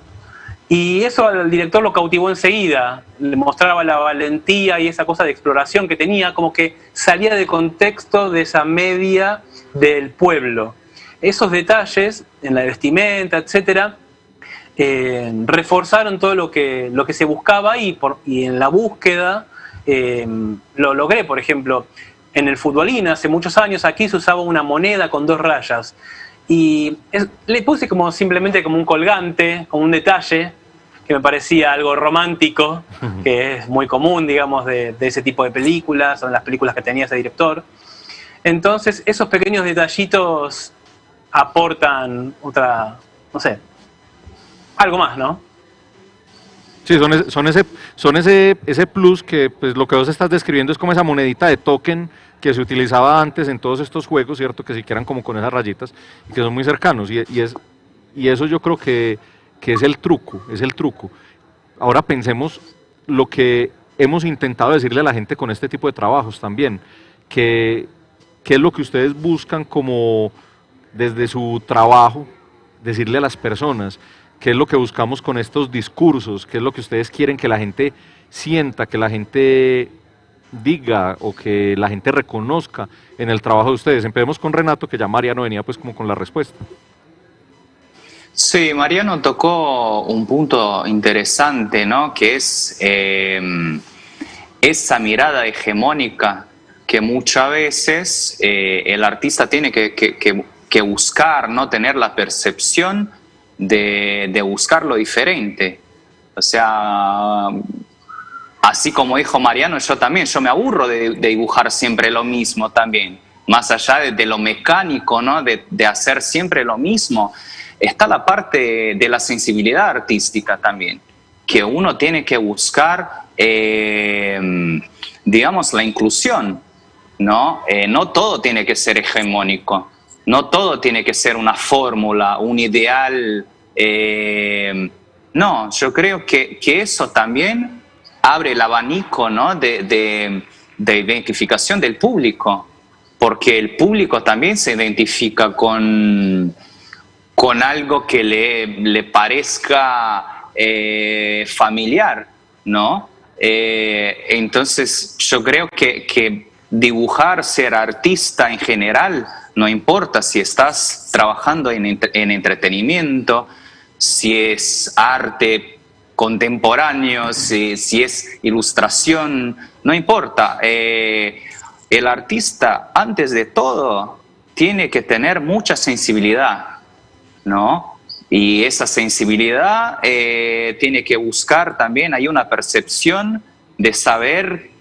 y eso al director lo cautivó enseguida. Le mostraba la valentía y esa cosa de exploración que tenía, como que salía de contexto de esa media del pueblo. Esos detalles en la vestimenta, etcétera, reforzaron todo lo que se buscaba, y en la búsqueda lo logré. Por ejemplo, en el futbolín hace muchos años aquí se usaba una moneda con 2 rayas. Y le puse simplemente como un colgante, como un detalle, que me parecía algo romántico, que es muy común, digamos, de ese tipo de películas, o en las películas que tenía ese director. Entonces, esos pequeños detallitos aportan no sé, algo más, ¿no? Sí, son ese plus que pues lo que vos estás describiendo es como esa monedita de token que se utilizaba antes en todos estos juegos, ¿cierto? Que sí que eran como con esas rayitas y que son muy cercanos, y eso yo creo que es el truco. Ahora pensemos lo que hemos intentado decirle a la gente con este tipo de trabajos también, que ¿qué es lo que ustedes buscan como desde su trabajo decirle a las personas? ¿Qué es lo que buscamos con estos discursos? ¿Qué es lo que ustedes quieren que la gente sienta, que la gente diga o que la gente reconozca en el trabajo de ustedes? Empecemos con Renato, que ya Mariano venía pues como con la respuesta. Sí, Mariano tocó un punto interesante, ¿no? Que es esa mirada hegemónica que muchas veces el artista tiene que buscar, ¿no? Tener la percepción de buscar lo diferente. O sea, así como dijo Mariano, yo también, yo me aburro de dibujar siempre lo mismo también. Más allá de lo mecánico, ¿no? De hacer siempre lo mismo, está la parte de la sensibilidad artística también, que uno tiene que buscar, digamos, la inclusión, ¿no? No todo tiene que ser hegemónico, no todo tiene que ser una fórmula, un ideal. No, yo creo que eso también abre el abanico, ¿no? de identificación del público, porque el público también se identifica con algo que le parezca familiar, ¿no? Entonces yo creo que dibujar, ser artista en general, no importa si estás trabajando en entretenimiento, si es arte contemporáneo, si es ilustración, no importa. El artista, antes de todo, tiene que tener mucha sensibilidad, ¿no? Y esa sensibilidad tiene que buscar también, hay una percepción de saber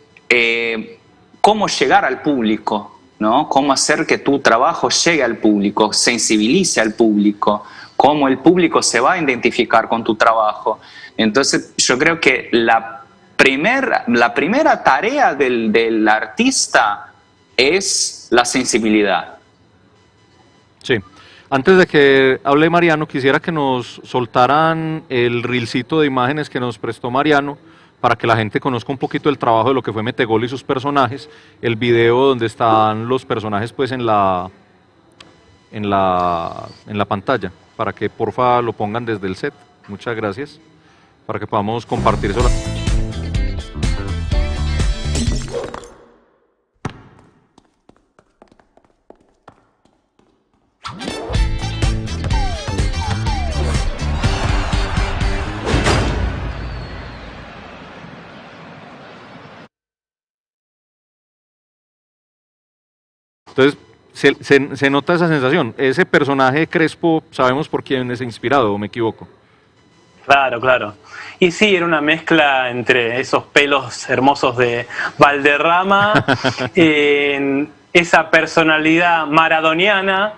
cómo llegar al público, ¿no? Cómo hacer que tu trabajo llegue al público, sensibilice al público, cómo el público se va a identificar con tu trabajo. Entonces yo creo que la primera tarea del artista es la sensibilidad. Sí. Antes de que hable Mariano, quisiera que nos soltaran el reelcito de imágenes que nos prestó Mariano para que la gente conozca un poquito el trabajo de lo que fue Metegol y sus personajes, el video donde están los personajes pues en la pantalla, para que porfa lo pongan desde el set. Muchas gracias, para que podamos compartir eso. Entonces, se nota esa sensación. Ese personaje Crespo, sabemos por quién es inspirado, ¿o me equivoco? Claro, claro. Y sí, era una mezcla entre esos pelos hermosos de Valderrama, en esa personalidad maradoniana,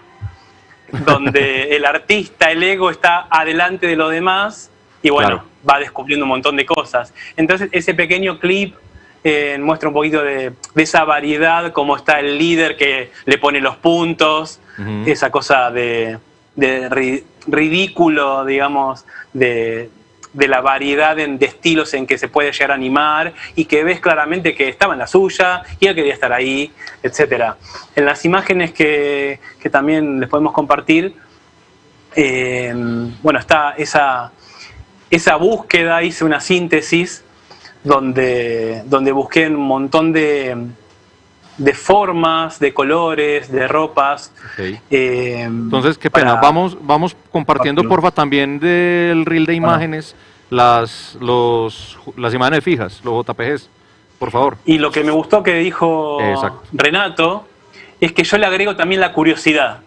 donde el artista, el ego está adelante de lo demás y bueno, claro, va descubriendo un montón de cosas. Entonces ese pequeño clip muestra un poquito de esa variedad, como está el líder que le pone los puntos, esa cosa de ridículo, digamos, de la variedad de estilos en que se puede llegar a animar y que ves claramente que estaba en la suya y él quería estar ahí, etc. En las imágenes que también les podemos compartir, bueno, está esa búsqueda, hice una síntesis donde busqué un montón de formas, de colores, de ropas. Okay. Entonces, qué pena, vamos compartiendo porfa también del reel de imágenes, las imágenes fijas, los JPGs, por favor. Y lo que me gustó que dijo Renato es que yo le agrego también la curiosidad.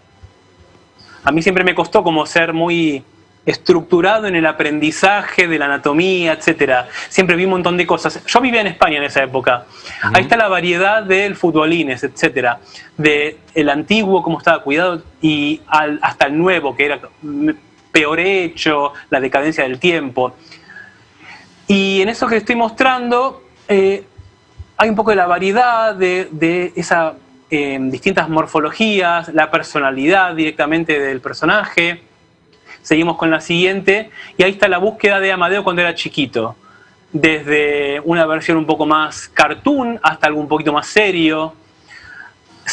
A mí siempre me costó como ser muy estructurado en el aprendizaje de la anatomía, etcétera. Siempre vi un montón de cosas. Yo vivía en España en esa época. Ahí está la variedad del futbolines, etcétera. De el antiguo, cómo estaba cuidado, y hasta el nuevo, que era peor hecho, la decadencia del tiempo. Y en eso que estoy mostrando, hay un poco de la variedad de esa distintas morfologías, la personalidad directamente del personaje. Seguimos con la siguiente, y ahí está la búsqueda de Amadeo cuando era chiquito. Desde una versión un poco más cartoon hasta algo un poquito más serio.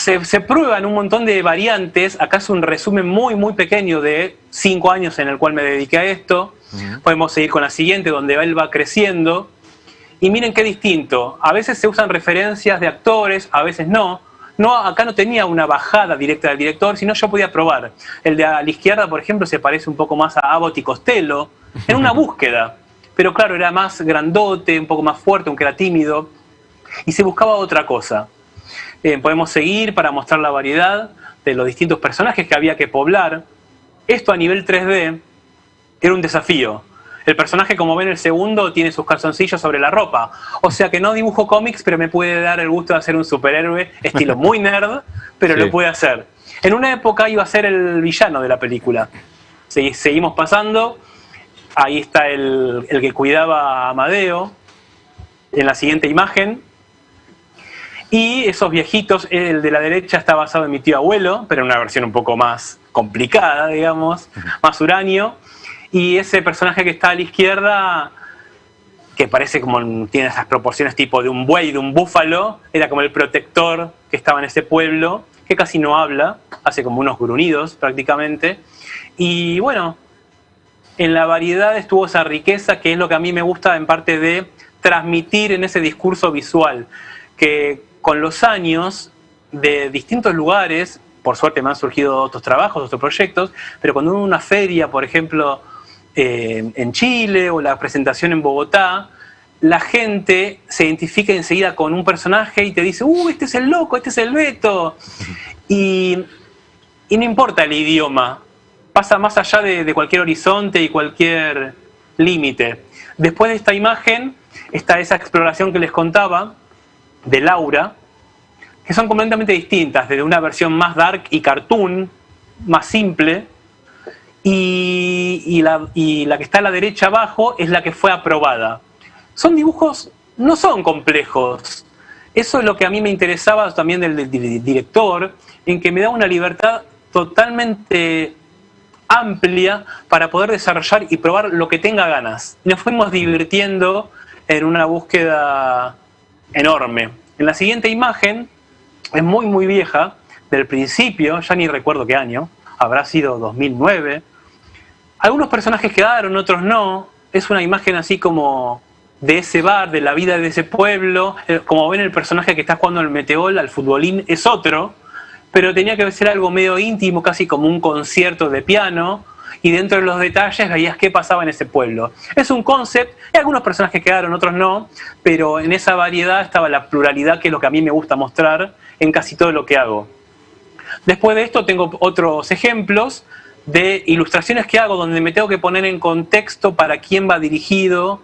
se prueban un montón de variantes. Acá es un resumen muy, muy pequeño de 5 años en el cual me dediqué a esto. Podemos seguir con la siguiente, donde él va creciendo. Y miren qué distinto. A veces se usan referencias de actores, a veces no. Acá no tenía una bajada directa del director, sino yo podía probar. El de a la izquierda, por ejemplo, se parece un poco más a Abbott y Costello, en una búsqueda. Pero claro, era más grandote, un poco más fuerte, aunque era tímido. Y se buscaba otra cosa. Podemos seguir para mostrar la variedad de los distintos personajes que había que poblar. Esto a nivel 3D era un desafío. El personaje, como ven, el segundo tiene sus calzoncillos sobre la ropa. O sea que no dibujo cómics, pero me puede dar el gusto de hacer un superhéroe, estilo muy nerd, pero sí, lo puede hacer. En una época iba a ser el villano de la película. Seguimos pasando. Ahí está el que cuidaba a Amadeo, en la siguiente imagen. Y esos viejitos, el de la derecha está basado en mi tío abuelo, pero en una versión un poco más complicada, digamos, más uranio. Y ese personaje que está a la izquierda, que parece como tiene esas proporciones tipo de un buey, de un búfalo, era como el protector que estaba en ese pueblo, que casi no habla, hace como unos gruñidos prácticamente. Y bueno, en la variedad estuvo esa riqueza, que es lo que a mí me gusta en parte de transmitir en ese discurso visual, que con los años de distintos lugares, por suerte me han surgido otros trabajos, otros proyectos, pero cuando uno en una feria, por ejemplo, en Chile o la presentación en Bogotá, la gente se identifica enseguida con un personaje y te dice, este es el loco, este es el Beto. Y no importa el idioma, pasa más allá de cualquier horizonte y cualquier límite. Después de esta imagen está esa exploración que les contaba de Laura, que son completamente distintas, desde una versión más dark y cartoon, más simple, y la que está a la derecha abajo es la que fue aprobada. Son dibujos, no son complejos. Eso es lo que a mí me interesaba también del director, en que me da una libertad totalmente amplia para poder desarrollar y probar lo que tenga ganas. Y nos fuimos divirtiendo en una búsqueda enorme. En la siguiente imagen, es muy muy vieja, del principio, ya ni recuerdo qué año, habrá sido 2009. Algunos personajes quedaron, otros no. Es una imagen así como de ese bar, de la vida de ese pueblo. Como ven, el personaje que está jugando al meteol, al futbolín, es otro, pero tenía que ser algo medio íntimo, casi como un concierto de piano, y dentro de los detalles veías qué pasaba en ese pueblo. Es un concept, y algunos personajes quedaron, otros no, pero en esa variedad estaba la pluralidad, que es lo que a mí me gusta mostrar en casi todo lo que hago. Después de esto tengo otros ejemplos de ilustraciones que hago donde me tengo que poner en contexto para quién va dirigido,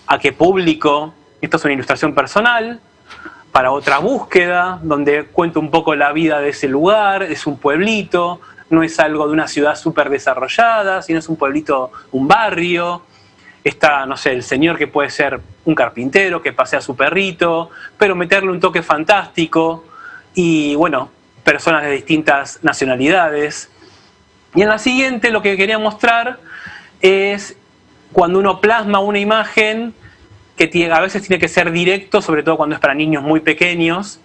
a qué público. Esto es una ilustración personal para otra búsqueda, donde cuento un poco la vida de ese lugar. Es un pueblito, no es algo de una ciudad súper desarrollada, sino es un pueblito, un barrio. Está, no sé, el señor que puede ser un carpintero que pasea a su perrito, pero meterle un toque fantástico. Y bueno, personas de distintas nacionalidades. Y en la siguiente lo que quería mostrar es cuando uno plasma una imagen que a veces tiene que ser directo, sobre todo cuando es para niños muy pequeños,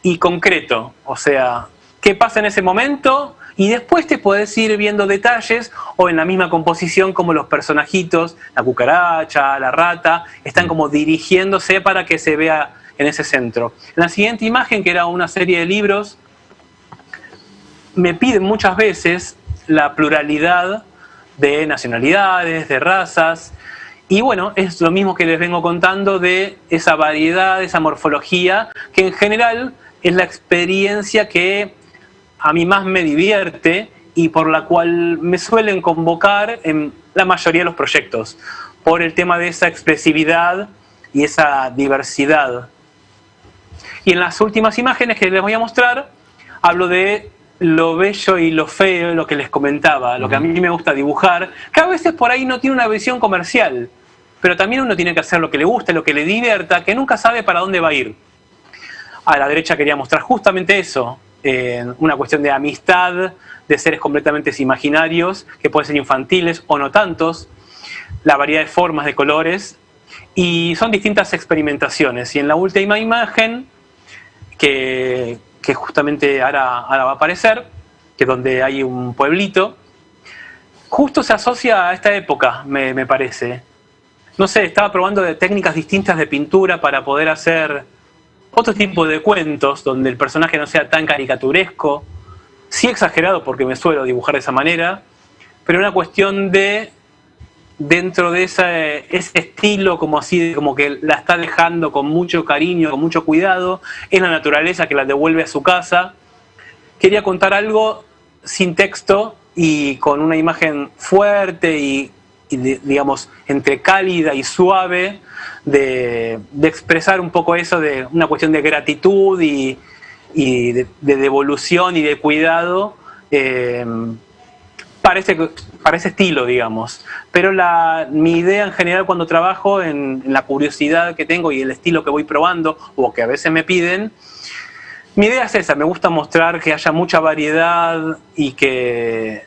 y concreto. O sea, ¿qué pasa en ese momento? Y después te podés ir viendo detalles o en la misma composición como los personajitos, la cucaracha, la rata, están como dirigiéndose para que se vea en ese centro. En la siguiente imagen, que era una serie de libros, me piden muchas veces la pluralidad de nacionalidades, de razas, y bueno, es lo mismo que les vengo contando de esa variedad, esa morfología, que en general es la experiencia que a mí más me divierte y por la cual me suelen convocar en la mayoría de los proyectos, por el tema de esa expresividad y esa diversidad. Y en las últimas imágenes que les voy a mostrar, hablo de lo bello y lo feo, lo que les comentaba, lo que a mí me gusta dibujar, que a veces por ahí no tiene una visión comercial, pero también uno tiene que hacer lo que le gusta, lo que le divierta, que nunca sabe para dónde va a ir. A la derecha quería mostrar justamente eso, una cuestión de amistad, de seres completamente imaginarios, que pueden ser infantiles o no tantos, la variedad de formas, de colores, y son distintas experimentaciones. Y en la última imagen, que que justamente ahora va a aparecer, que es donde hay un pueblito. Justo se asocia a esta época, me parece. No sé, estaba probando de técnicas distintas de pintura para poder hacer otro tipo de cuentos donde el personaje no sea tan caricaturesco, sí exagerado porque me suelo dibujar de esa manera, pero una cuestión de, dentro de ese estilo como así, como que la está dejando con mucho cariño, con mucho cuidado, es la naturaleza que la devuelve a su casa. Quería contar algo sin texto y con una imagen fuerte y digamos, entre cálida y suave, de expresar un poco eso, de una cuestión de gratitud y de devolución y de cuidado para ese estilo, digamos. Pero mi idea en general cuando trabajo, en la curiosidad que tengo y el estilo que voy probando o que a veces me piden, mi idea es esa, me gusta mostrar que haya mucha variedad y que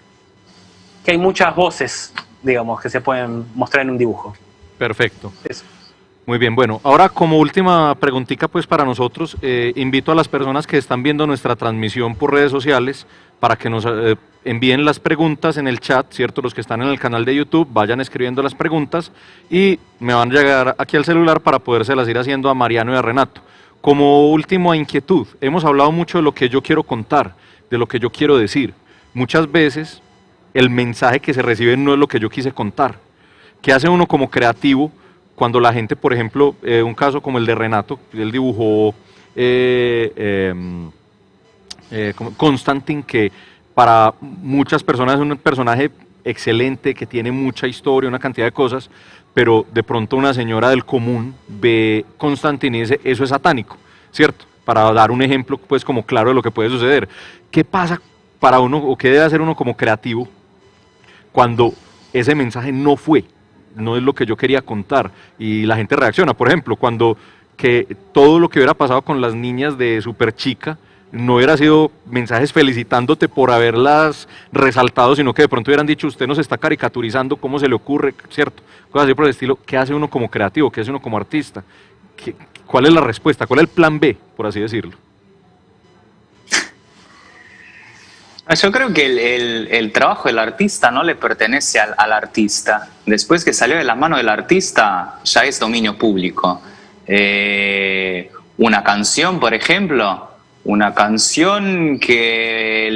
hay muchas voces, digamos, que se pueden mostrar en un dibujo. Perfecto. Eso. Muy bien, bueno, ahora como última preguntita pues para nosotros, invito a las personas que están viendo nuestra transmisión por redes sociales para que nos envíen las preguntas en el chat, ¿cierto? Los que están en el canal de YouTube vayan escribiendo las preguntas y me van a llegar aquí al celular para podérselas ir haciendo a Mariano y a Renato. Como última inquietud, hemos hablado mucho de lo que yo quiero contar, de lo que yo quiero decir. Muchas veces el mensaje que se recibe no es lo que yo quise contar. ¿Qué hace uno como creativo cuando la gente, por ejemplo, un caso como el de Renato, él dibujó Constantine, que para muchas personas es un personaje excelente, que tiene mucha historia, una cantidad de cosas, pero de pronto una señora del común ve Constantine y dice, eso es satánico, ¿cierto? Para dar un ejemplo pues como claro de lo que puede suceder. ¿Qué pasa para uno, o qué debe hacer uno como creativo cuando ese mensaje no es lo que yo quería contar y la gente reacciona? Por ejemplo, cuando que todo lo que hubiera pasado con las niñas de Super Chica no hubiera sido mensajes felicitándote por haberlas resaltado, sino que de pronto hubieran dicho, usted nos está caricaturizando, ¿cómo se le ocurre? ¿Cierto? Cosas así por el estilo. ¿Qué hace uno como creativo? ¿Qué hace uno como artista? ¿Cuál es la respuesta? ¿Cuál es el plan B, por así decirlo? Yo creo que el trabajo del artista no le pertenece al artista. Después que salió de la mano del artista, ya es dominio público. Una canción, por ejemplo, una canción que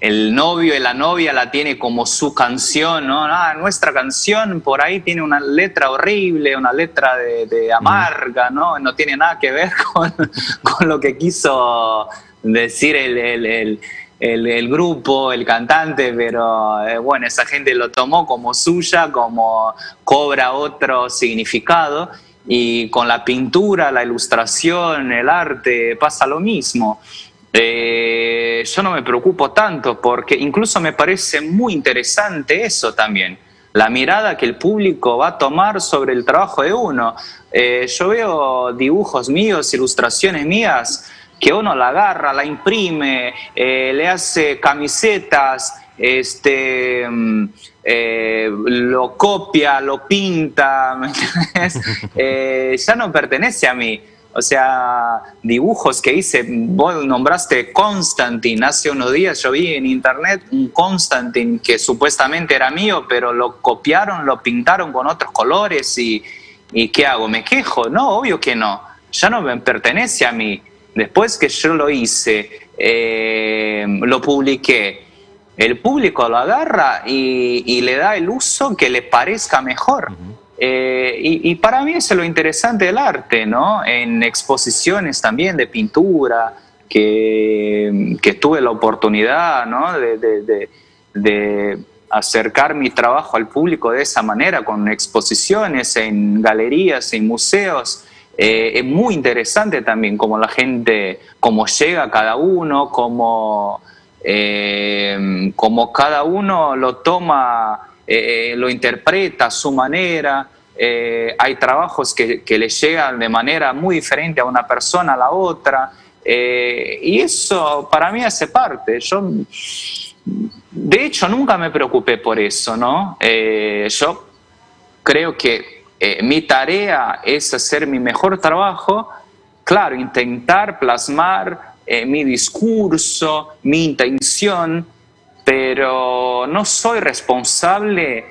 el novio y la novia la tiene como su canción, ¿no? Nuestra canción por ahí tiene una letra horrible, una letra de amarga, ¿no? No tiene nada que ver con lo que quiso decir el grupo, el cantante, pero bueno, esa gente lo tomó como suya, como cobra otro significado, y con la pintura, la ilustración, el arte pasa lo mismo. Yo no me preocupo tanto porque incluso me parece muy interesante eso también, la mirada que el público va a tomar sobre el trabajo de uno. Yo veo dibujos míos, ilustraciones mías, que uno la agarra, la imprime, le hace camisetas, lo copia, lo pinta, ¿me entiendes? Ya no pertenece a mí. O sea, dibujos que hice, vos nombraste Constantine, hace unos días yo vi en internet un Constantine que supuestamente era mío, pero lo copiaron, lo pintaron con otros colores y ¿qué hago? ¿Me quejo? No, obvio que no, ya no me pertenece a mí. Después que yo lo hice, lo publiqué, el público lo agarra y le da el uso que le parezca mejor. Y para mí eso es lo interesante del arte, ¿no? En exposiciones también de pintura, que tuve la oportunidad, ¿no? de acercar mi trabajo al público de esa manera, con exposiciones en galerías, en museos. Es muy interesante también cómo la gente, cómo llega cada uno, cómo cada uno lo toma, lo interpreta a su manera. Hay trabajos que le llegan de manera muy diferente a una persona a la otra, y eso para mí hace parte. Yo, de hecho, nunca me preocupé por eso, ¿no? Yo creo que mi tarea es hacer mi mejor trabajo, claro, intentar plasmar mi discurso, mi intención, pero no soy responsable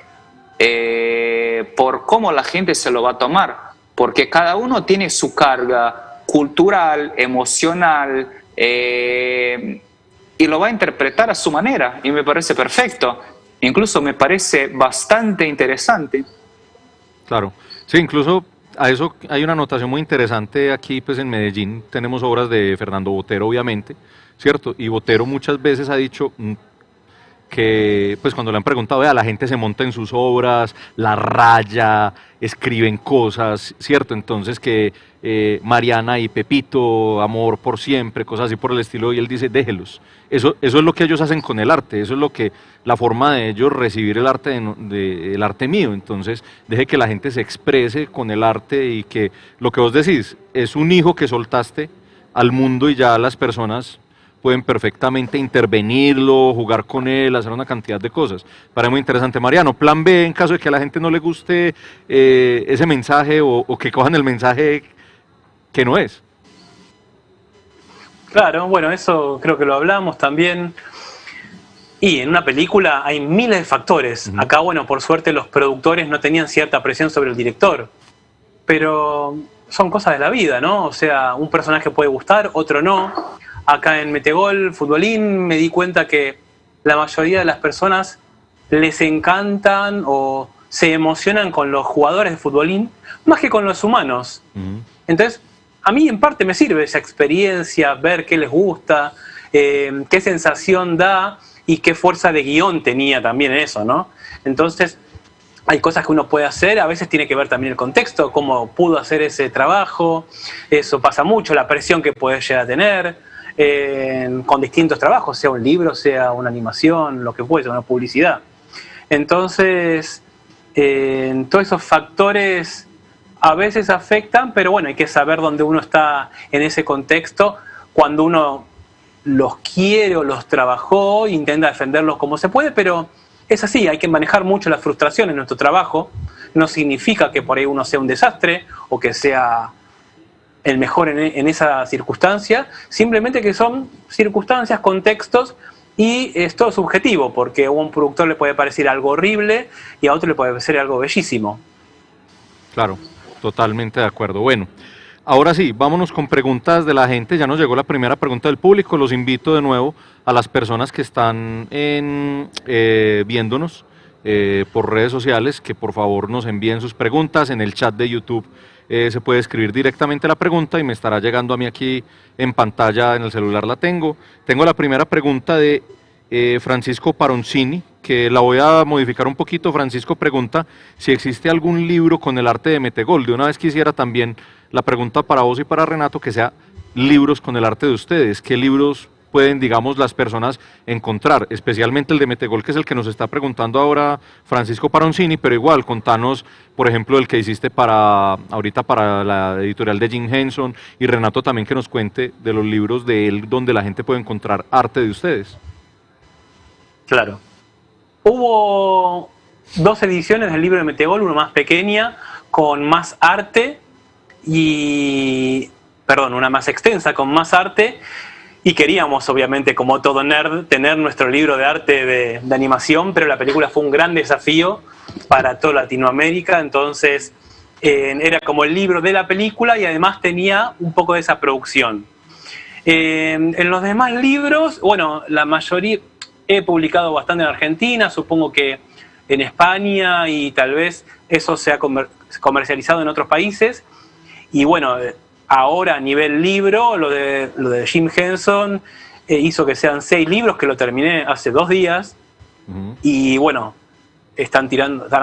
por cómo la gente se lo va a tomar, porque cada uno tiene su carga cultural, emocional, y lo va a interpretar a su manera, y me parece perfecto, incluso me parece bastante interesante. Claro, sí, incluso a eso hay una anotación muy interesante aquí, pues en Medellín tenemos obras de Fernando Botero, obviamente, ¿cierto? Y Botero muchas veces ha dicho que, pues cuando le han preguntado, vea, la gente se monta en sus obras, la raya, escriben cosas, ¿cierto? Entonces que Mariana y Pepito, amor por siempre, cosas así por el estilo, y él dice, déjelos. Eso es lo que ellos hacen con el arte, eso es lo que, la forma de ellos recibir el arte, el arte mío. Entonces, deje que la gente se exprese con el arte y que lo que vos decís es un hijo que soltaste al mundo y ya las personas pueden perfectamente intervenirlo, jugar con él, hacer una cantidad de cosas. Parece muy interesante. Mariano, plan B en caso de que a la gente no le guste ese mensaje o que cojan el mensaje que no es. Claro, bueno, eso creo que lo hablamos también. Y en una película hay miles de factores. Acá, bueno, por suerte los productores no tenían cierta presión sobre el director. Pero son cosas de la vida, ¿no? O sea, un personaje puede gustar, otro no. Acá en Metegol, Futbolín, me di cuenta que la mayoría de las personas les encantan o se emocionan con los jugadores de futbolín más que con los humanos. Entonces, a mí en parte me sirve esa experiencia, ver qué les gusta, qué sensación da y qué fuerza de guión tenía también eso, ¿no? Entonces, hay cosas que uno puede hacer, a veces tiene que ver también el contexto, cómo pudo hacer ese trabajo, eso pasa mucho, la presión que puede llegar a tener con distintos trabajos, sea un libro, sea una animación, lo que fuese, una publicidad. Entonces, todos esos factores a veces afectan, pero bueno, hay que saber dónde uno está en ese contexto, cuando uno los quiere o los trabajó, intenta defenderlos como se puede, pero es así, hay que manejar mucho la frustración en nuestro trabajo. No significa que por ahí uno sea un desastre o que sea el mejor en esa circunstancia, simplemente que son circunstancias, contextos, y es todo subjetivo, porque a un productor le puede parecer algo horrible y a otro le puede parecer algo bellísimo. Claro, totalmente de acuerdo. Bueno, ahora sí, vámonos con preguntas de la gente. Ya nos llegó la primera pregunta del público. Los invito de nuevo a las personas que están viéndonos por redes sociales que por favor nos envíen sus preguntas en el chat de YouTube. Se puede escribir directamente la pregunta y me estará llegando a mí aquí en pantalla, en el celular la tengo. Tengo la primera pregunta de Francisco Paroncini, que la voy a modificar un poquito. Francisco pregunta si existe algún libro con el arte de Metegol. De una vez quisiera también la pregunta para vos y para Renato, que sea libros con el arte de ustedes. ¿Qué libros pueden, digamos, las personas encontrar? Especialmente el de Metegol, que es el que nos está preguntando ahora Francisco Paroncini, pero igual, contanos, por ejemplo, el que hiciste ahorita para la editorial de Jim Henson, y Renato también que nos cuente de los libros de él donde la gente puede encontrar arte de ustedes. Claro. Hubo 2 ediciones del libro de Metegol, una más pequeña, con más arte, una más extensa, con más arte, y queríamos, obviamente, como todo nerd, tener nuestro libro de arte de animación, pero la película fue un gran desafío para toda Latinoamérica, entonces era como el libro de la película y además tenía un poco de esa producción. En los demás libros, bueno, la mayoría he publicado bastante en Argentina, supongo que en España, y tal vez eso se ha comercializado en otros países, y bueno, ahora a nivel libro, lo de Jim Henson hizo que sean 6 libros, que lo terminé hace 2 días, y bueno, están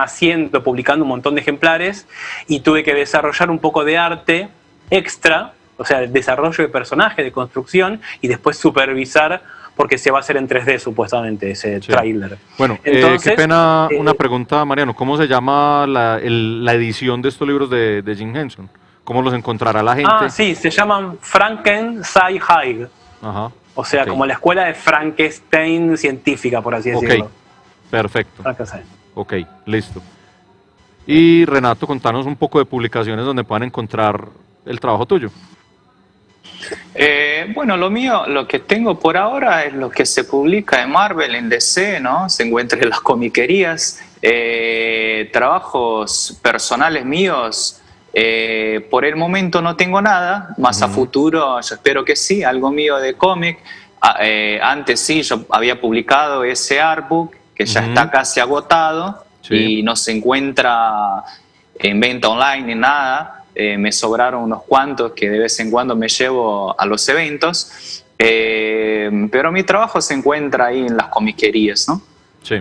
haciendo, publicando un montón de ejemplares, y tuve que desarrollar un poco de arte extra, o sea, el desarrollo de personajes, de construcción, y después supervisar, porque se va a hacer en 3D supuestamente ese tráiler. Bueno, entonces, qué pena, una pregunta, Mariano, ¿cómo se llama la edición de estos libros de Jim Henson? ¿Cómo los encontrará la gente? Ah, sí, se llaman Frankenstein. Ajá. O sea, como la escuela de Frankenstein científica, por así decirlo. Ok, perfecto. Frankenstein. Ok, listo. Y Renato, contanos un poco de publicaciones donde puedan encontrar el trabajo tuyo. Bueno, lo mío, lo que tengo por ahora es lo que se publica en Marvel, en DC, ¿no? Se encuentra en las comiquerías. Trabajos personales míos, por el momento no tengo nada, más a futuro yo espero que sí, algo mío de cómic. Antes sí, yo había publicado ese artbook que ya está casi agotado y no se encuentra en venta online ni nada. Me sobraron unos cuantos que de vez en cuando me llevo a los eventos, pero mi trabajo se encuentra ahí en las comiquerías, ¿no? Sí,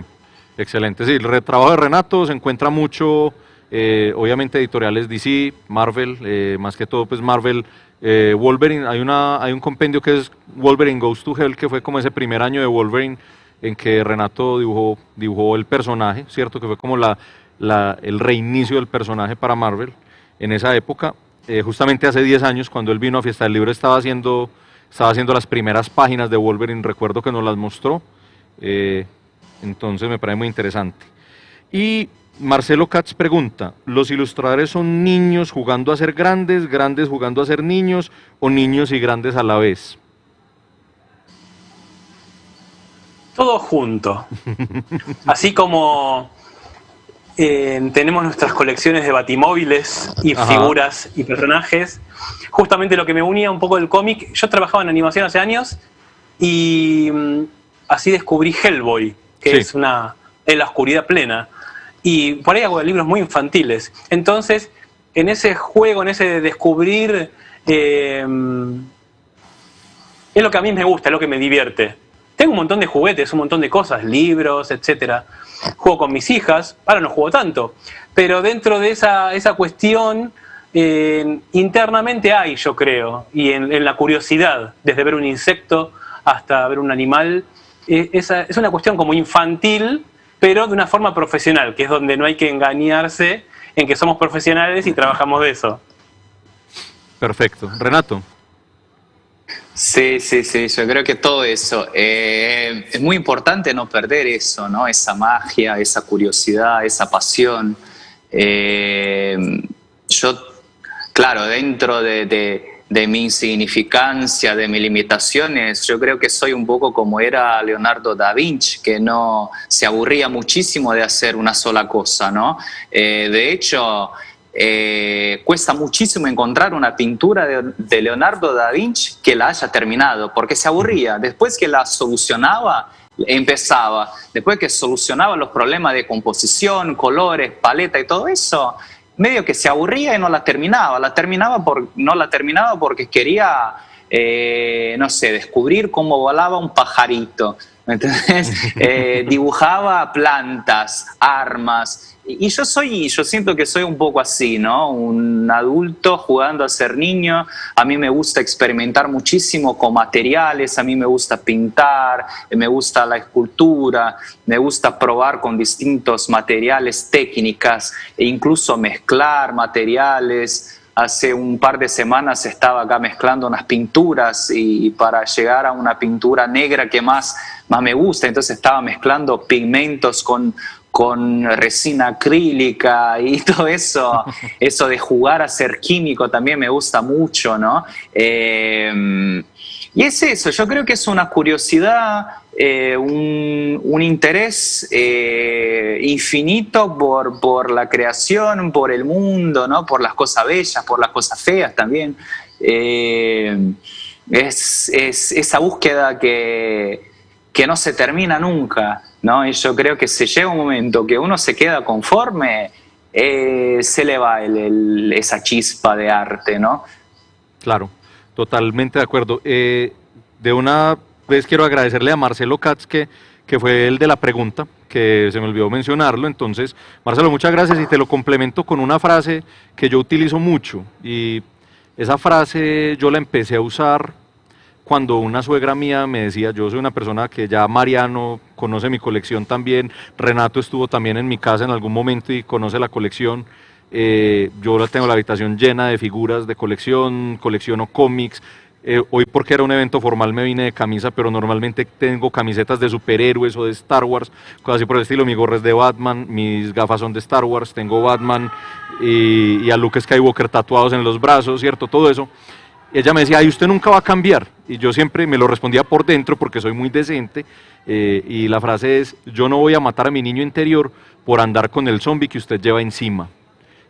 excelente. Sí, el trabajo de Renato se encuentra mucho, obviamente editoriales DC, Marvel, más que todo pues Marvel, Wolverine, hay un compendio que es Wolverine Goes to Hell, que fue como ese primer año de Wolverine en que Renato dibujó el personaje, ¿cierto? Que fue como el reinicio del personaje para Marvel. En esa época, justamente hace 10 años, cuando él vino a Fiesta del Libro, estaba haciendo las primeras páginas de Wolverine, recuerdo que nos las mostró, entonces me parece muy interesante. Y Marcelo Katz pregunta, ¿los ilustradores son niños jugando a ser grandes, grandes jugando a ser niños, o niños y grandes a la vez? Todo junto. Así como tenemos nuestras colecciones de batimóviles y figuras y personajes. Justamente lo que me unía un poco del cómic, yo trabajaba en animación hace años y así descubrí Hellboy, que es la oscuridad plena. Y por ahí hago libros muy infantiles. Entonces, en ese juego, en ese descubrir, es lo que a mí me gusta, es lo que me divierte. Tengo un montón de juguetes, un montón de cosas, libros, etcétera. Juego con mis hijas, ahora no juego tanto, pero dentro de esa cuestión internamente hay, yo creo, y en la curiosidad, desde ver un insecto hasta ver un animal, es una cuestión como infantil, pero de una forma profesional, que es donde no hay que engañarse en que somos profesionales y trabajamos de eso. Perfecto. Renato. Sí, yo creo que todo eso, es muy importante no perder eso, ¿no? Esa magia, esa curiosidad, esa pasión. Yo, claro, dentro de mi insignificancia, de mis limitaciones, yo creo que soy un poco como era Leonardo da Vinci, que no se aburría muchísimo de hacer una sola cosa, ¿no? De hecho, cuesta muchísimo encontrar una pintura de Leonardo da Vinci que la haya terminado, porque se aburría. Después que la solucionaba, empezaba. Después que solucionaba los problemas de composición, colores, paleta y todo eso, medio que se aburría y no la terminaba. No la terminaba porque quería, no sé, descubrir cómo volaba un pajarito. Entonces, dibujaba plantas, armas. Y yo siento que soy un poco así, ¿no? Un adulto jugando a ser niño. A mí me gusta experimentar muchísimo con materiales, a mí me gusta pintar, me gusta la escultura, me gusta probar con distintos materiales, técnicas, e incluso mezclar materiales. Hace un par de semanas estaba acá mezclando unas pinturas y para llegar a una pintura negra que más me gusta, entonces estaba mezclando pigmentos con resina acrílica y todo eso, eso de jugar a ser químico también me gusta mucho, ¿no? Y es eso, yo creo que es una curiosidad, un interés infinito por la creación, por el mundo, ¿no? Por las cosas bellas, por las cosas feas también. Es esa búsqueda que no se termina nunca, ¿no? Y yo creo que si llega un momento que uno se queda conforme, se le va esa chispa de arte, ¿no? Claro, totalmente de acuerdo. De una vez quiero agradecerle a Marcelo Katz, que fue el de la pregunta, que se me olvidó mencionarlo. Entonces, Marcelo, muchas gracias, y te lo complemento con una frase que yo utilizo mucho, y esa frase yo la empecé a usar cuando una suegra mía me decía, yo soy una persona que ya Mariano conoce mi colección también, Renato estuvo también en mi casa en algún momento y conoce la colección, yo tengo la habitación llena de figuras de colecciono cómics, hoy porque era un evento formal me vine de camisa, pero normalmente tengo camisetas de superhéroes o de Star Wars, cosas así por el estilo. Mi gorra es de Batman, mis gafas son de Star Wars, tengo Batman y a Luke Skywalker tatuados en los brazos, ¿cierto? Todo eso. ella me decía, ay, usted nunca va a cambiar. Y yo siempre me lo respondía por dentro porque soy muy decente. Y la frase es, yo no voy a matar a mi niño interior por andar con el zombie que usted lleva encima.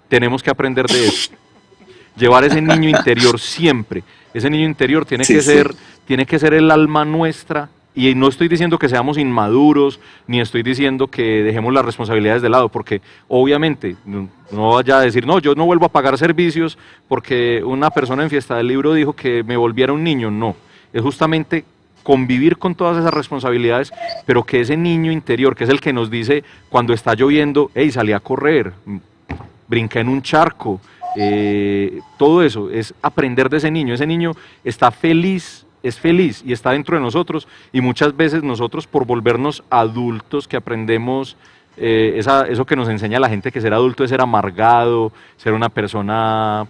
Tenemos que aprender de eso. Llevar ese niño interior siempre. Ese niño interior tiene que ser el alma nuestra. Y no estoy diciendo que seamos inmaduros, ni estoy diciendo que dejemos las responsabilidades de lado, porque obviamente no vaya a decir, no, yo no vuelvo a pagar servicios porque una persona en Fiesta del Libro dijo que me volviera un niño. No, es justamente convivir con todas esas responsabilidades, pero que ese niño interior, que es el que nos dice cuando está lloviendo, hey, salí a correr, brinqué en un charco, todo eso es aprender de ese niño está feliz, es feliz y está dentro de nosotros, y muchas veces nosotros por volvernos adultos que aprendemos eso que nos enseña la gente, que ser adulto es ser amargado, ser una persona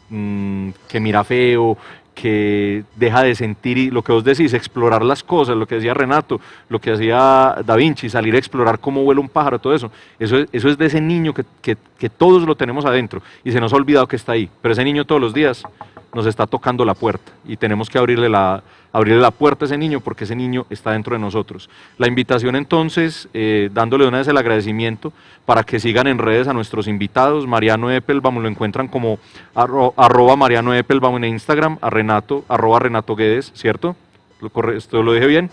que mira feo, que deja de sentir, y lo que vos decís, explorar las cosas, lo que decía Renato, lo que hacía Da Vinci, salir a explorar cómo vuela un pájaro, todo eso es de ese niño que todos lo tenemos adentro y se nos ha olvidado que está ahí, pero ese niño todos los días nos está tocando la puerta y tenemos que abrirle la puerta a ese niño, porque ese niño está dentro de nosotros. La invitación entonces, dándole de una vez el agradecimiento para que sigan en redes a nuestros invitados. Mariano Eppelbaum lo encuentran como arroba Mariano Eppelbaum en Instagram, a Renato, arroba Renato Guedes, ¿cierto? ¿Esto lo dije bien?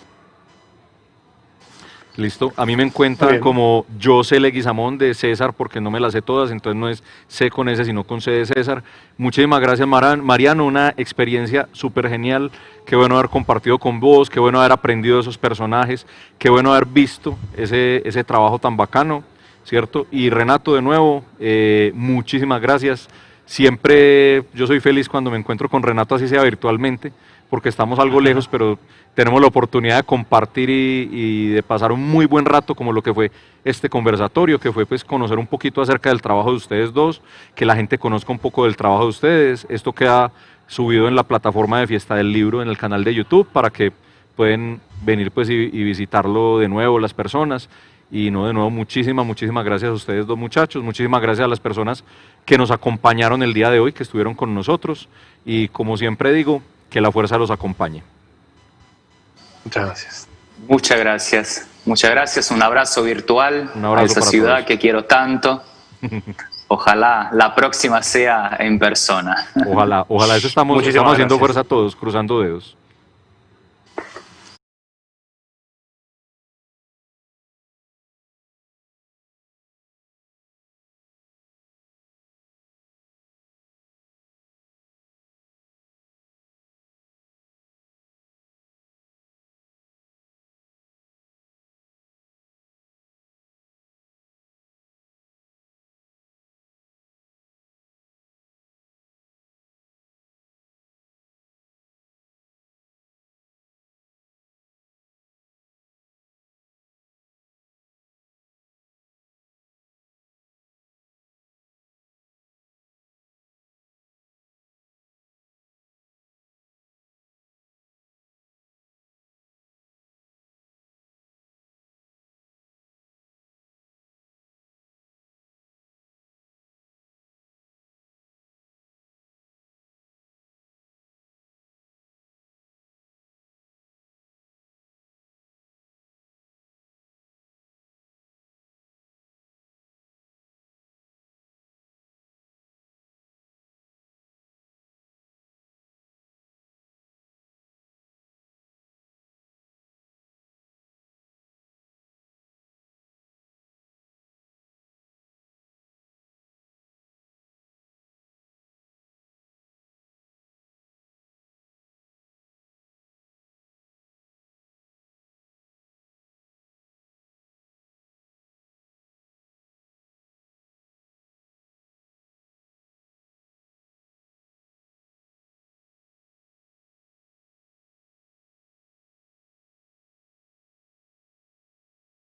Listo, a mí me encuentran como José Leguizamón de César, porque no me las sé todas, entonces no es C con S, sino con C de César. Muchísimas gracias, Mariano, una experiencia súper genial, qué bueno haber compartido con vos, qué bueno haber aprendido de esos personajes, qué bueno haber visto ese trabajo tan bacano, ¿cierto? Y Renato, de nuevo, muchísimas gracias. Siempre yo soy feliz cuando me encuentro con Renato, así sea virtualmente, porque estamos algo lejos, pero tenemos la oportunidad de compartir y de pasar un muy buen rato, como lo que fue este conversatorio, que fue pues conocer un poquito acerca del trabajo de ustedes dos, que la gente conozca un poco del trabajo de ustedes. Esto queda subido en la plataforma de Fiesta del Libro, en el canal de YouTube, para que pueden venir pues y visitarlo de nuevo las personas. Y no, de nuevo, muchísimas gracias a ustedes dos muchachos, muchísimas gracias a las personas que nos acompañaron el día de hoy, que estuvieron con nosotros, y como siempre digo, que la fuerza los acompañe. Muchas gracias. Muchas gracias, un abrazo virtual a esa ciudad todos. Que quiero tanto. Ojalá la próxima sea en persona. Ojalá, eso estamos haciendo fuerza todos, cruzando dedos.